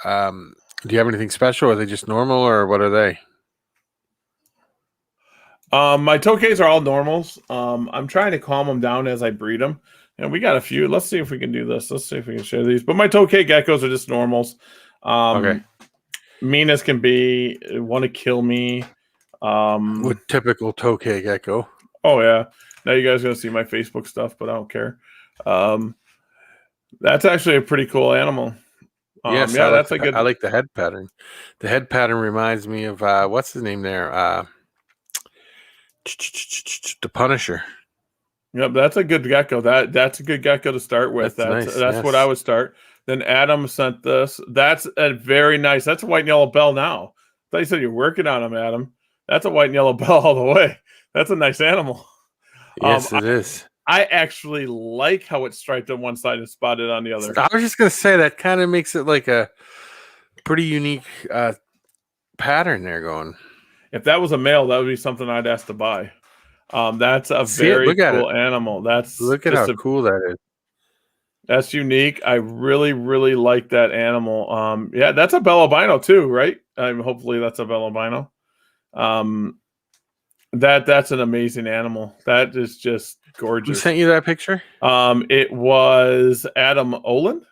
do you have anything special? Are they just normal, or what are they? My tokays are all normals. I'm trying to calm them down as I breed them. And we got a few. Let's see if we can do this. Let's see if we can share these. But my tokay geckos are just normals. Okay. Mean as can be. Want to kill me. With typical tokay gecko. Oh, yeah. Now you guys are going to see my Facebook stuff, but I don't care. That's actually a pretty cool animal. Yes, yeah, that's a good. I like the head pattern. The head pattern reminds me of what's his name there? The Punisher. Yep, that's a good gecko. That's a good gecko to start with. That's nice. That's what I would start. Then Adam sent this. That's a very nice. That's a white and yellow bell now. I thought you said you're working on them, Adam. That's a white and yellow bell all the way. That's a nice animal. Yes, it is. I actually like how it's striped on one side and spotted on the other. I was just gonna say that kind of makes it like a pretty unique pattern there going. If that was a male, that would be something I'd ask to buy. That's a very cool animal. Look at how cool that is. That's unique. I really, really like that animal. Yeah, that's a bell albino too, right? Hopefully that's a bell albino. That's an amazing animal. That is just gorgeous. Who sent you that picture? It was Adam Olin.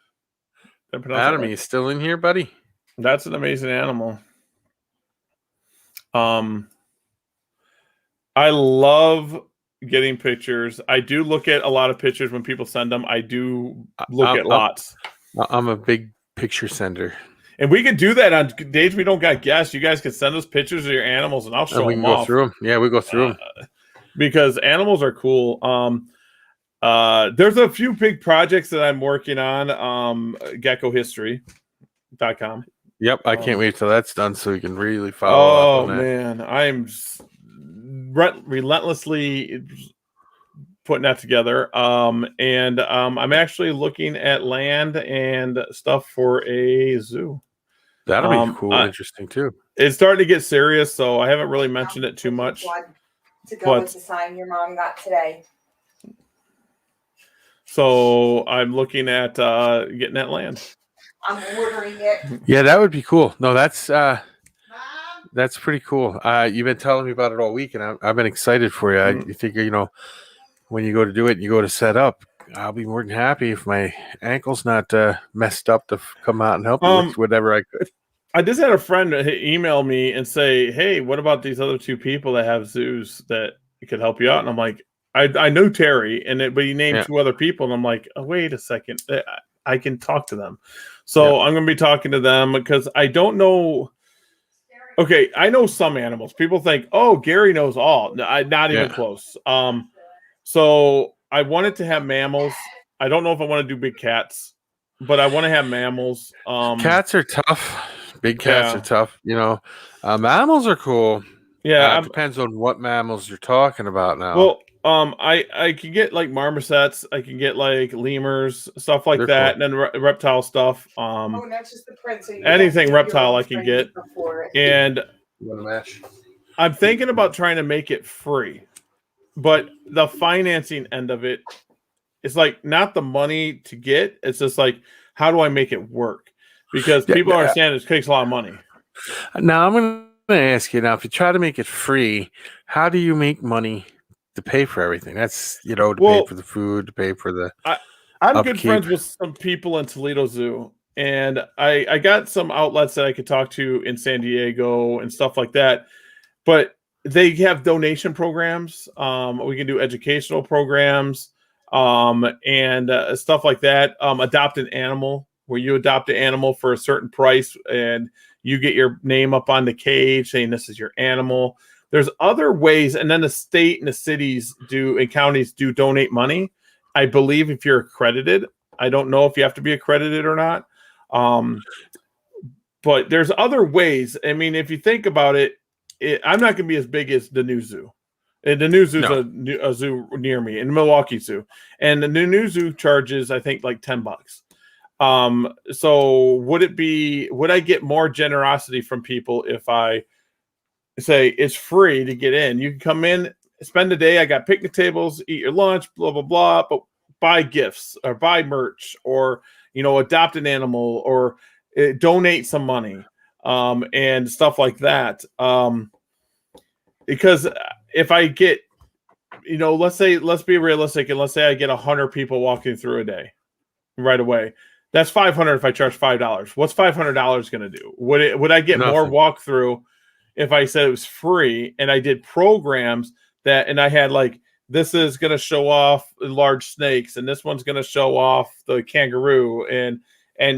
Adam, you still in here, buddy? That's an amazing animal. I love getting pictures. I do look at a lot of pictures when people send them. I do look at lots. I'm a big picture sender. And we could do that on days we don't got guests. You guys could send us pictures of your animals, and I'll show them off. We can go through them. Yeah, we go through them. Because animals are cool. There's a few big projects that I'm working on. GeckoHistory.com. Yep, I can't wait till that's done so we can really follow up on that. Man, I'm relentlessly putting that together. And I'm actually looking at land and stuff for a zoo. That'll be cool, interesting too. It's starting to get serious, so I haven't really mentioned it too much. To go with the sign your mom got today. So I'm looking at getting that land. I'm ordering it. Yeah, that would be cool. No, that's pretty cool. You've been telling me about it all week, and I've been excited for you. You think, when you go to do it, and you go to set up, I'll be more than happy if my ankle's not messed up to come out and help you with whatever I could. I just had a friend email me and say, "Hey, what about these other two people that have zoos that could help you out?" And I'm like, I know Terry, but he named two other people, and I'm like, oh, wait a second, I can talk to them. So I'm going to be talking to them because I don't know. Okay, I know some animals. People think, oh, Gary knows all. Not even close. So I wanted to have mammals. I don't know if I want to do big cats, but I want to have mammals. Cats are tough. Big cats are tough. Mammals are cool. Yeah, it depends on what mammals you're talking about now. Well, I can get like marmosets. I can get like lemurs, stuff like that, cool. And then reptile stuff. And that's just the print. So anything reptile I can get. And I'm thinking about trying to make it free, but the financing end of it is like not the money to get. It's just like, how do I make it work? Because people understand it takes a lot of money. Now I'm going to ask you, if you try to make it free, how do you make money to pay for everything? That's, to pay for the food, to pay for the I'm upkeep. Good friends with some people in Toledo Zoo, and I got some outlets that I could talk to in San Diego and stuff like that, but they have donation programs. We can do educational programs and stuff like that. Adopt an animal, where you adopt an animal for a certain price and you get your name up on the cage saying this is your animal. There's other ways, and then the state and the cities and counties do donate money. I believe if you're accredited. I don't know if you have to be accredited or not. But there's other ways. I mean, if you think about it, I'm not going to be as big as the new zoo. And the new zoo's a zoo near me, in the Milwaukee Zoo. And the new zoo charges, I think, like $10. So would I get more generosity from people if I say it's free to get in? You can come in, spend a day. I got picnic tables, eat your lunch, blah, blah, blah, but buy gifts or buy merch or, adopt an animal or donate some money, and stuff like that. Because if I get, let's be realistic, and let's say I get 100 people walking through a day right away. That's $500 if I charge $5. What's $500 going to do? Would I get more walkthrough if I said it was free and I did programs and I had like, this is going to show off large snakes and this one's going to show off the kangaroo and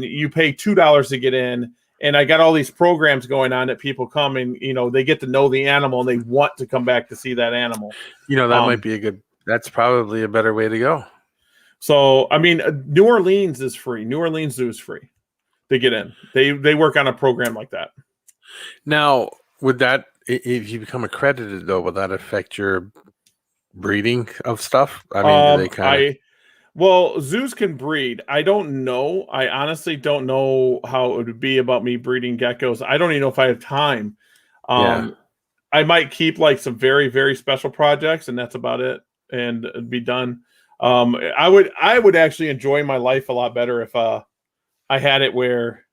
you pay $2 to get in, and I got all these programs going on that people come and they get to know the animal and they want to come back to see that animal. That might be that's probably a better way to go. So, I mean, New Orleans is free. New Orleans Zoo is free to get in. They work on a program like that. Now, would that, if you become accredited, though, will that affect your breeding of stuff? I mean, do they kind of... Well, zoos can breed. I don't know. I honestly don't know how it would be about me breeding geckos. I don't even know if I have time. I might keep like some very, very special projects, and that's about it, and it'd be done. I would actually enjoy my life a lot better if I had it where,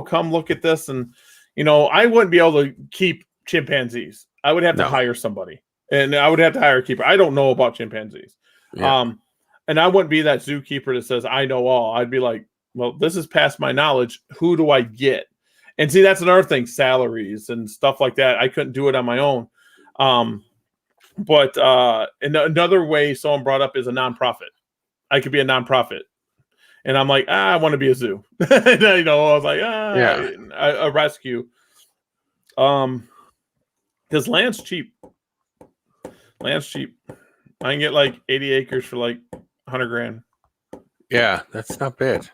come look at this, and I wouldn't be able to keep chimpanzees. I would have to hire somebody, and I would have to hire a keeper. I don't know about chimpanzees. Yeah. And I wouldn't be that zookeeper that says I know all. I'd be like, well, this is past my knowledge. Who do I get? And see, that's another thing, salaries and stuff like that. I couldn't do it on my own. But another way someone brought up is a nonprofit. I could be a nonprofit. And I'm like, I want to be a zoo. And, I was like, a rescue. Because land's cheap. Land's cheap. I can get like 80 acres for like 100 grand. Yeah, that's not bad.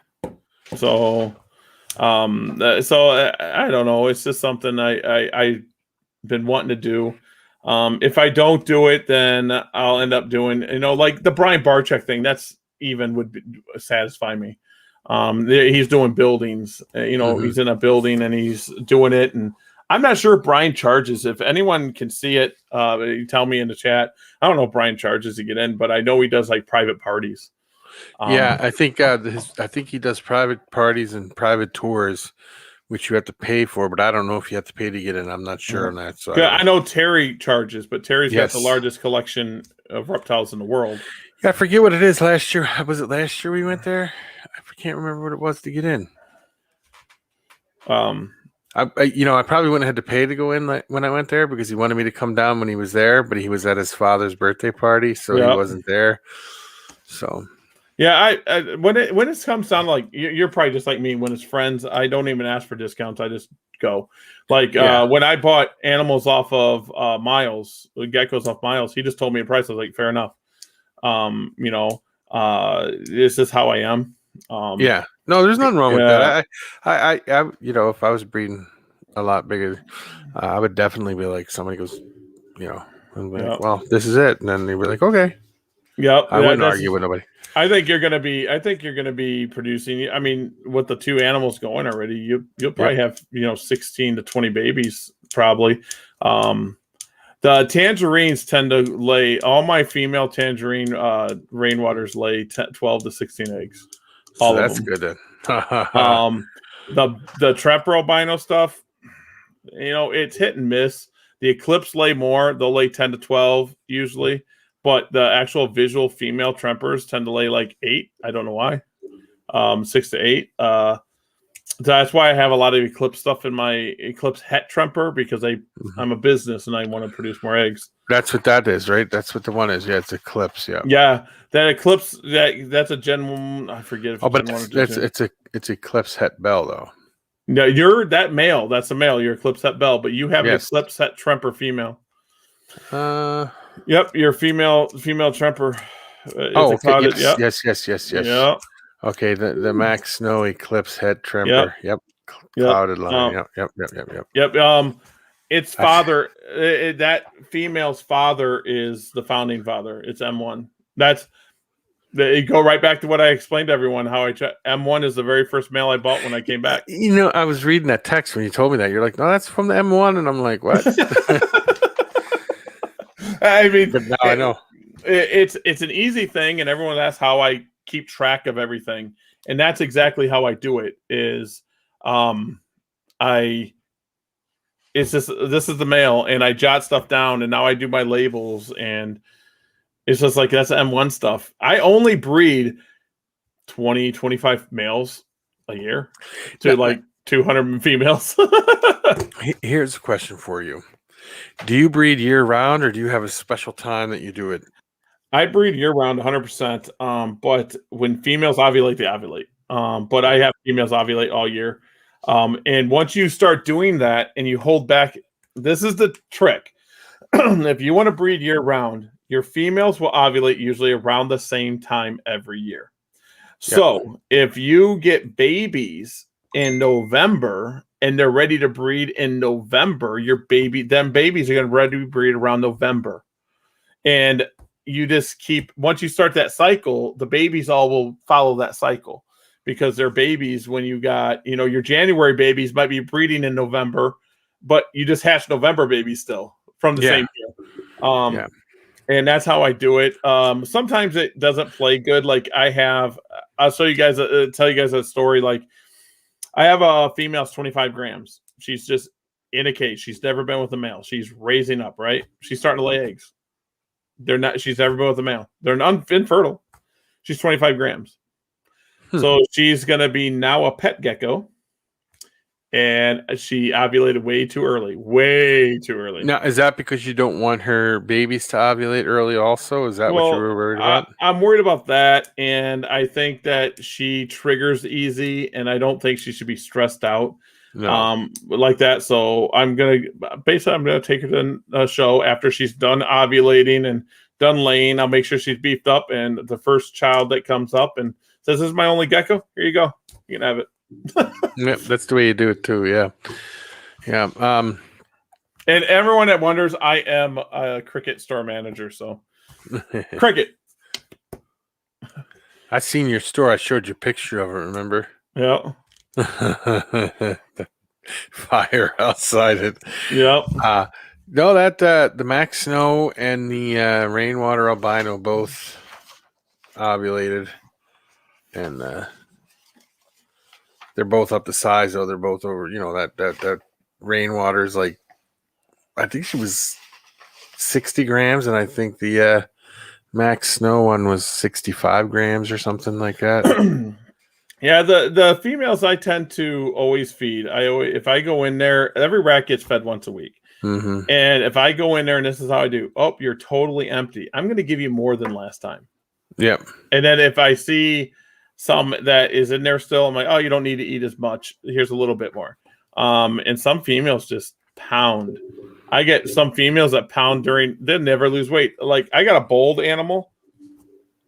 So, I don't know. It's just something I've been wanting to do. If I don't do it, then I'll end up doing, like the Brian Barczyk thing. That's would satisfy me. He's doing buildings. He's in a building and he's doing it, and I'm not sure if Brian charges. If anyone can see it, tell me in the chat. I don't know if Brian charges to get in, but I know he does like private parties. Yeah, I think he does private parties and private tours, which you have to pay for. But I don't know if you have to pay to get in. I'm not sure on that. So I know Terry charges, but Terry's got the largest collection of reptiles in the world. Yeah, I forget what it is. Last year, was it last year we went there? I can't remember what it was to get in. I probably wouldn't have had to pay to go in when I went there because he wanted me to come down when he was there, but he was at his father's birthday party, so he wasn't there. So, yeah, when it comes down, like you're probably just like me. When it's friends, I don't even ask for discounts. I just go. Like when I bought animals off of Miles, geckos off Miles, he just told me a price. I was like, fair enough. This is how I am. No, there's nothing wrong with that. I if I was breeding a lot bigger, I would definitely be like, somebody goes, like, well, this is it, and then they'd be like, okay. Yep. I wouldn't argue with nobody. I think you're gonna be producing. I mean, with the 2 animals going already, you'll probably have 16 to 20 babies probably. The tangerines tend to lay. All my female tangerine rainwaters lay 12 to 16 eggs. So that's good then. The Tremper albino stuff, it's hit and miss. The Eclipse lay more; they'll lay 10 to 12 usually, but the actual visual female Trempers tend to lay like 8. I don't know why. 6 to 8. That's why I have a lot of Eclipse stuff in my Eclipse het Tremper because I'm a business and I want to produce more eggs. That's what that is, right? That's what the one is. Yeah, it's Eclipse. Yeah. Yeah, that Eclipse that's a Gen 1. I forget if it's Eclipse het Bell though. No, you're that male. That's a male. You're Eclipse het Bell, but you have an Eclipse het Tremper female. Yep, your female Tremper. Okay. Yes. Yeah. Okay, the Max Snow Eclipse het Tremper. Yep. Clouded line. Yep. Its father, that female's father is the founding father. It's M1. You go right back to what I explained to everyone. How M1 is the very first male I bought when I came back. I was reading that text when you told me that. You're like, no, that's from the M1, and I'm like, what? I mean, but now I know it's an easy thing, and everyone asks how I keep track of everything, and that's exactly how I do it. This is the male, and I jot stuff down, and now I do my labels, and it's just like that's M1 stuff. I only breed 20, 25 males a year to 200 females. Here's a question for you. Do you breed year round, or do you have a special time that you do it? I breed year round 100%. But when females ovulate, they ovulate. But I have females ovulate all year. And once you start doing that and you hold back, this is the trick. If you want to breed year round, your females will ovulate usually around the same time every year. So if you get babies in November and they're ready to breed in November, them babies are going to ready to breed around November. And you just once you start that cycle, the babies all will follow that cycle because they're babies. When you got, your January babies might be breeding in November, but you just hatch November babies still from the same year. And that's how I do it. Sometimes it doesn't play good. Like I'll tell you guys a story. Like I have a female's 25 grams. She's just in a cage. She's never been with a male. She's raising up, right? She's starting to lay eggs. They're not. She's never been with a male. They're infertile. She's 25 grams. So she's gonna be now a pet gecko. And she ovulated way too early. Way too early. Now, is that because you don't want her babies to ovulate early also? Is that what you were worried about? I'm worried about that. And I think that she triggers easy. And I don't think she should be stressed out like that. So I'm going to take her to a show after she's done ovulating and done laying. I'll make sure she's beefed up. And the first child that comes up and says, "This is my only gecko. Here you go. You can have it." Yep, that's the way you do it too. Yeah. And everyone that wonders, I am a Cricket store manager. So Cricket. I seen your store. I showed you a picture of it. Remember? Yeah. Fire outside it. Yep. No, that the Max Snow and the Rainwater Albino both ovulated, and they're both up to size. Though they're both over. That Rainwater is like, I think she was 60 grams, and I think the Max Snow one was 65 grams or something like that. Yeah, the females I tend to always feed. If I go in there, every rat gets fed once a week. Mm-hmm. And if I go in there and this is how I do, oh, you're totally empty, I'm going to give you more than last time. Yep. And then if I see some that is in there still, I'm like, oh, you don't need to eat as much. Here's a little bit more. And some females just pound. I get some females that pound they never lose weight. Like I got a bold animal.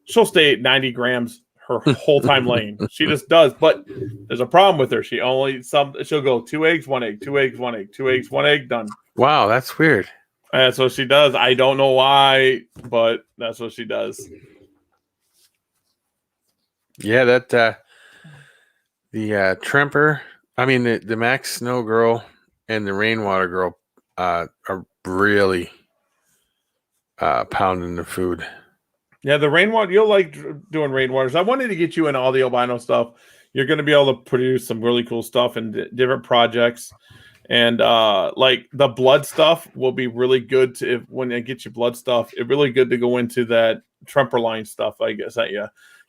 She'll stay at 90 grams her whole time laying. She just does. But there's a problem with her. She'll go 2 eggs, 1 egg, 2 eggs, 1 egg, 2 eggs, 1 egg, done. Wow, that's weird. That's what she does. I don't know why, but that's what she does. Yeah, that the Tremper, the Max Snow girl and the Rainwater girl are really pounding the food. Yeah, the Rainwater, you'll like doing Rainwaters. I wanted to get you in all the albino stuff. You're going to be able to produce some really cool stuff and different projects. And like the blood stuff will be really good when I get you blood stuff. It's really good to go into that Tremper line stuff, I guess,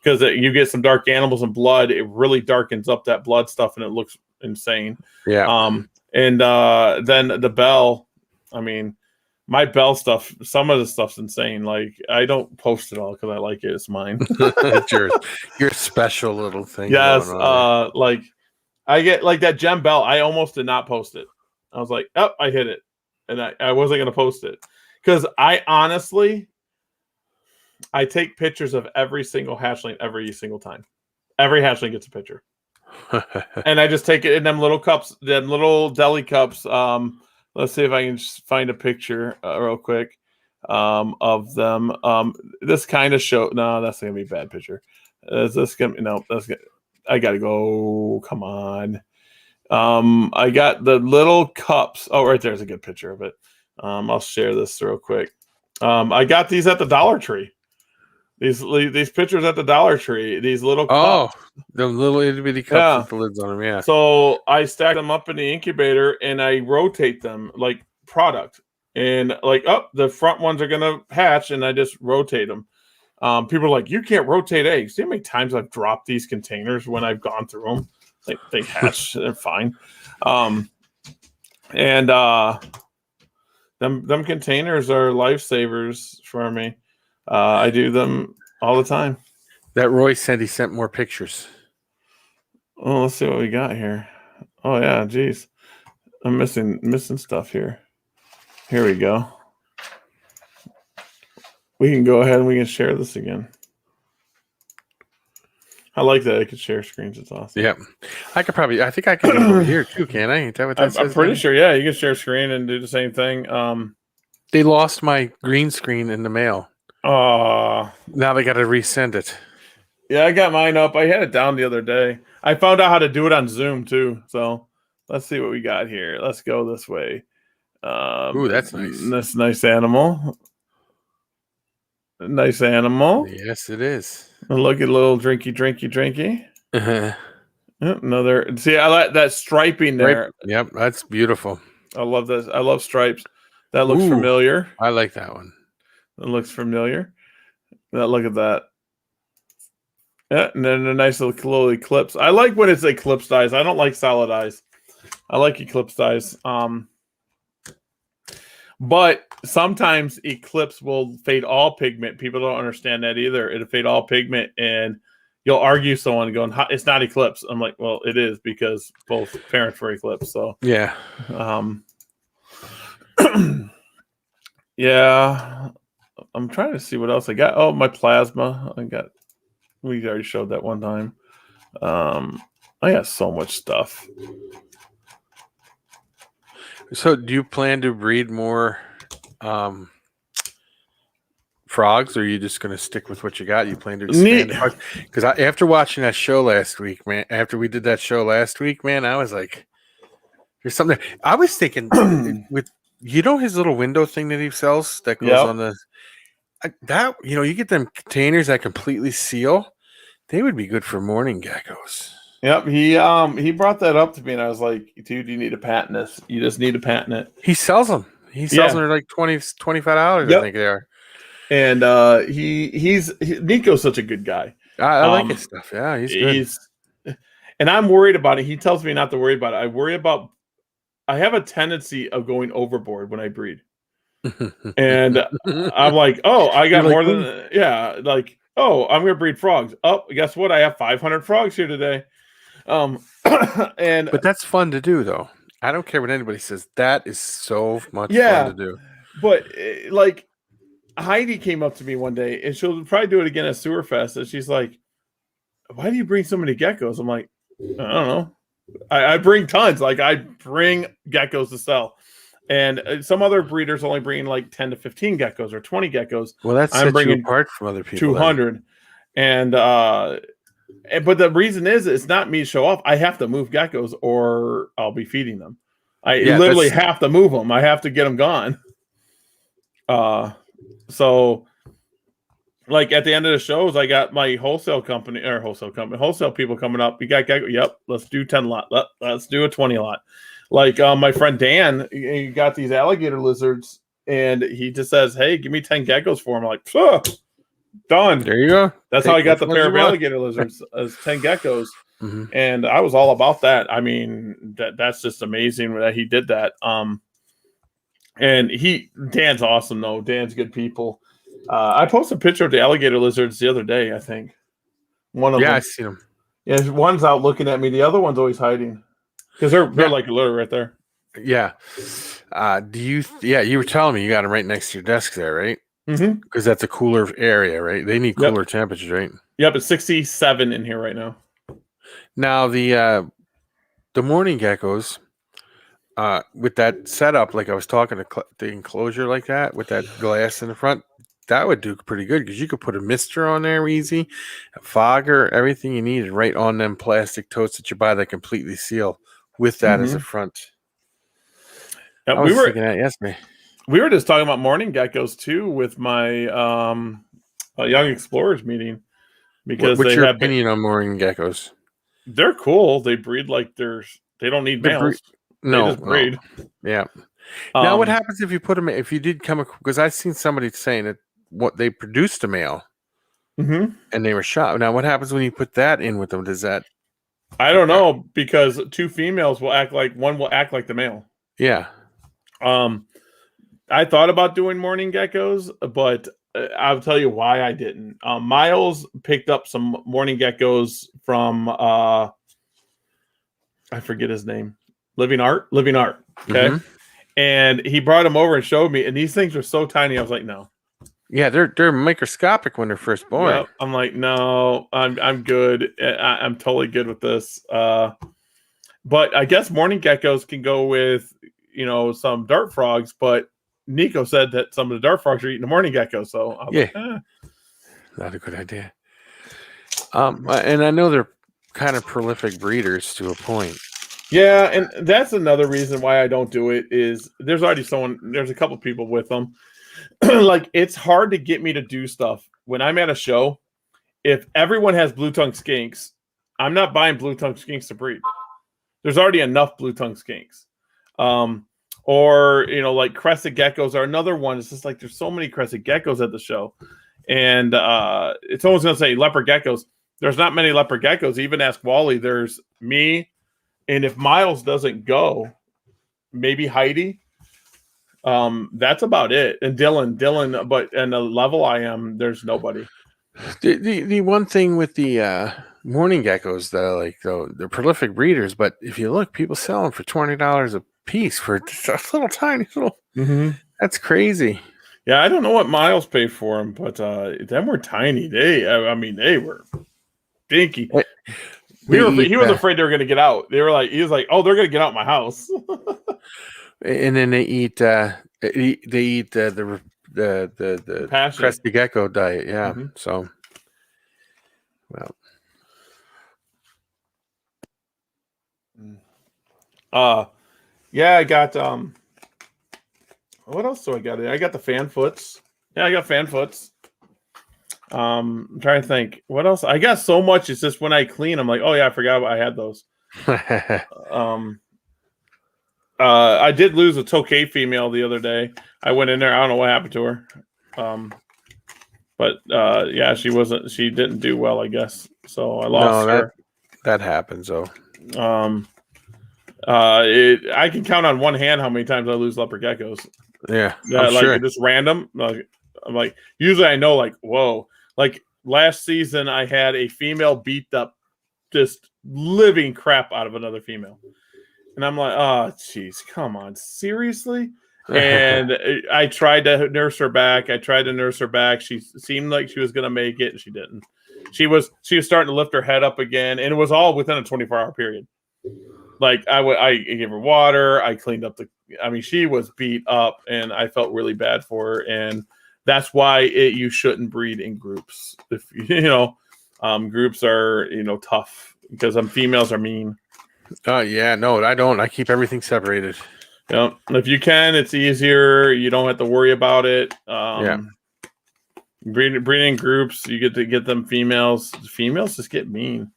because you get some dark animals and blood. It really darkens up that blood stuff and it looks insane. Yeah. And then the Bell, my Bell stuff, some of the stuff's insane. Like I don't post it all because I like it. It's mine. It's your special little thing. Yes. Like I get like that Gem Bell. I almost did not post it. I was like, oh, I hit it. And I wasn't going to post it because I take pictures of every single hatchling every single time. Every hatchling gets a picture. And I just take it in them little cups, them little deli cups. Let's see if I can just find a picture real quick of them. This kind of show. No, that's gonna be a bad picture. Is this gonna? No, that's gonna. I gotta go. Come on. I got the little cups. Oh, right there's a good picture of it. I'll share this real quick. I got these at the Dollar Tree. These pictures at the Dollar Tree, these little cups. Oh, the little itty bitty cups with the lids on them, yeah. So I stack them up in the incubator and I rotate them like product. And like, the front ones are gonna hatch, and I just rotate them. People are like, you can't rotate eggs. See how many times I've dropped these containers when I've gone through them? Like they hatch, they're fine. And them containers are lifesavers for me. I do them all the time. That Roy said he sent more pictures. Oh, let's see what we got here. Oh yeah, geez, I'm missing stuff here. Here we go. We can go ahead and we can share this again. I like that I could share screens. It's awesome. Yep. I think I can do it over here too, can I? Is that what that says? I'm pretty sure, yeah, you can share screen and do the same thing. They lost my green screen in the mail. Now they got to resend it. Yeah, I got mine up. I had it down the other day. I found out how to do it on Zoom too. So let's see what we got here. Let's go this way. Ooh, that's nice. That's nice animal. Nice animal. Yes, it is. Look at a little drinky. Uh-huh. Another. See, I like that striping there. Right. Yep, that's beautiful. I love this. I love stripes. That looks familiar. I like that one. It looks familiar. Look at that. Yeah, and then a nice little eclipse. I like when it's eclipsed eyes. I don't like solid eyes. I like eclipsed eyes. But sometimes eclipse will fade all pigment. People don't understand that either. It'll fade all pigment, and you'll argue someone going, "It's not eclipse." I'm like, "Well, it is because both parents were eclipsed." So yeah. Yeah. I'm trying to see what else I got. Oh, my plasma. We already showed that one time. I got so much stuff. So, do you plan to breed more frogs, or are you just going to stick with what you got? You plan to expand it? Because after watching that show last week, man, after we did that show last week, man, I was like, there's something there. I was thinking with, his little window thing that he sells that goes on the, you get them containers that completely seal. They would be good for morning geckos. Yep, he brought that up to me, and I was like, dude, you need to patent this. You just need to patent it. He sells them. He sells them for like $25, I think they are. And Nico's such a good guy. I like his stuff. Yeah, he's good. And I'm worried about it. He tells me not to worry about it. I have a tendency of going overboard when I breed. And I'm like, oh, I got more than, like, oh, I'm going to breed frogs. Oh, guess what? I have 500 frogs here today. But that's fun to do, though. I don't care what anybody says. That is so much fun to do. But like Heidi came up to me one day, and she'll probably do it again at Sewerfest, and she's like, "Why do you bring so many geckos?" I'm like, "I don't know. I bring tons. Like I bring geckos to sell." And some other breeders only bring like 10 to 15 geckos or 20 geckos. Well, that's I'm bringing you apart from other people. 200, and but the reason is it's not me to show off. I have to move geckos, or I'll be feeding them. I literally have to move them. I have to get them gone. So like at the end of the shows, I got my wholesale people coming up. You got gecko? Yep. Let's do 10 lot. Let's do a 20 lot. Like my friend Dan, he got these alligator lizards, and he just says, "Hey, give me 10 geckos for him." I'm like, done. There you go. That's how I got the pair of alligator lizards as 10 geckos. Mm-hmm. And I was all about that. I mean, that's just amazing that he did that. And Dan's awesome though. Dan's good people. I posted a picture of the alligator lizards the other day, I think. One of them. Yeah, I see them. Yeah, one's out looking at me. The other one's always hiding. Because they're like literally right there. Yeah. You were telling me you got them right next to your desk there, right? Mm-hmm. Because that's a cooler area, right? They need cooler temperatures, right? Yep, it's 67 in here right now. Now the morning geckos, with that setup, like I was talking to the enclosure like that with that glass in the front, that would do pretty good because you could put a mister on there easy, a fogger, everything you need right on them plastic totes that you buy that completely seal with that as a front. Yep, I was thinking that yesterday. We were just talking about morning geckos too with my Young Explorers meeting because what's your opinion on morning geckos? They're cool. They breed like they don't need males. They just breed. Yeah. Now, what happens if you put them? If you did come, because I've seen somebody saying that they produced a male, and they were shot. Now, what happens when you put that in with them? Does that? I don't know, because two females will act like the male. Yeah. I thought about doing morning geckos, but I'll tell you why I didn't. Miles picked up some morning geckos from I forget his name. Living Art. Okay. And he brought them over and showed me, and these things are so tiny. I was like, no. Yeah, they're microscopic when they're first born. Yep. I'm like, no, I'm good. I'm totally good with this. But I guess morning geckos can go with, some dart frogs, but Nico said that some of the dart frogs are eating the morning gecko. So I was like, not a good idea. And I know they're kind of prolific breeders to a point. Yeah, and that's another reason why I don't do it is there's a couple people with them. Like, it's hard to get me to do stuff. When I'm at a show, if everyone has blue-tongued skinks, I'm not buying blue-tongued skinks to breed. There's already enough blue-tongued skinks. or like crested geckos are another one. It's just like there's so many crested geckos at the show, and it's almost gonna say leopard geckos. There's not many leopard geckos. Even ask Wally. There's me, and if Miles doesn't go, maybe Heidi. That's about it. And Dylan, but and the level I am, there's nobody. The one thing with the morning geckos that I like, though, they're prolific breeders, but if you look, people sell them for $20 a piece for a little tiny little. Mm-hmm. That's crazy. Yeah, I don't know what Miles paid for them, but them were tiny. They were dinky. He was afraid they were going to get out. He was like, oh, they're going to get out my house. And then they eat the crested gecko diet. Yeah. Mm-hmm. So, well. Yeah, I got what else do I got? I got the fan foots. Yeah, I got fan foots. I'm trying to think what else. I got so much. It's just when I clean, I'm like, oh yeah, I forgot I had those. I did lose a Tokay female the other day. I went in there. I don't know what happened to her. But yeah, she didn't do well, I guess. So I lost her. That happens, though. I can count on one hand how many times I lose leopard geckos. Yeah, sure. Just random. I'm like, usually I know, like, whoa. Like last season, I had a female beat up just living crap out of another female. And I'm like, oh, jeez, come on, seriously? And I tried to nurse her back. She seemed like she was going to make it, and she didn't. She was starting to lift her head up again, and it was all within a 24-hour period. Like I gave her water. I cleaned up she was beat up, and I felt really bad for her. And that's why you shouldn't breed in groups. If groups are tough because females are mean. Oh yeah, no, I don't. I keep everything separated. Yeah, if you can, it's easier. You don't have to worry about it. Breeding in groups, you get to get them females. Females just get mean.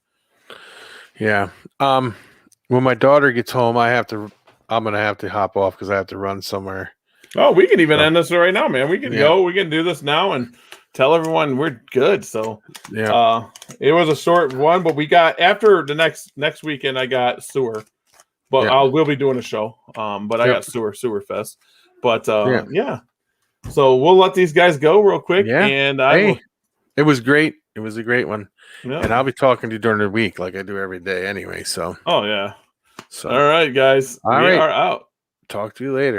Yeah. When my daughter gets home, I'm gonna have to hop off because I have to run somewhere. Oh, we can even end this right now, man. We can go. We can do this now and tell everyone we're good. So yeah, it was a short one, but we got after the next weekend. I got Sewer, but we'll be doing a show. But I got Sewer Fest. But yeah. So we'll let these guys go real quick. Yeah. And it was great. It was a great one. Yeah. And I'll be talking to you during the week like I do every day anyway. So. Oh yeah. So. All right, guys. We are out. Talk to you later.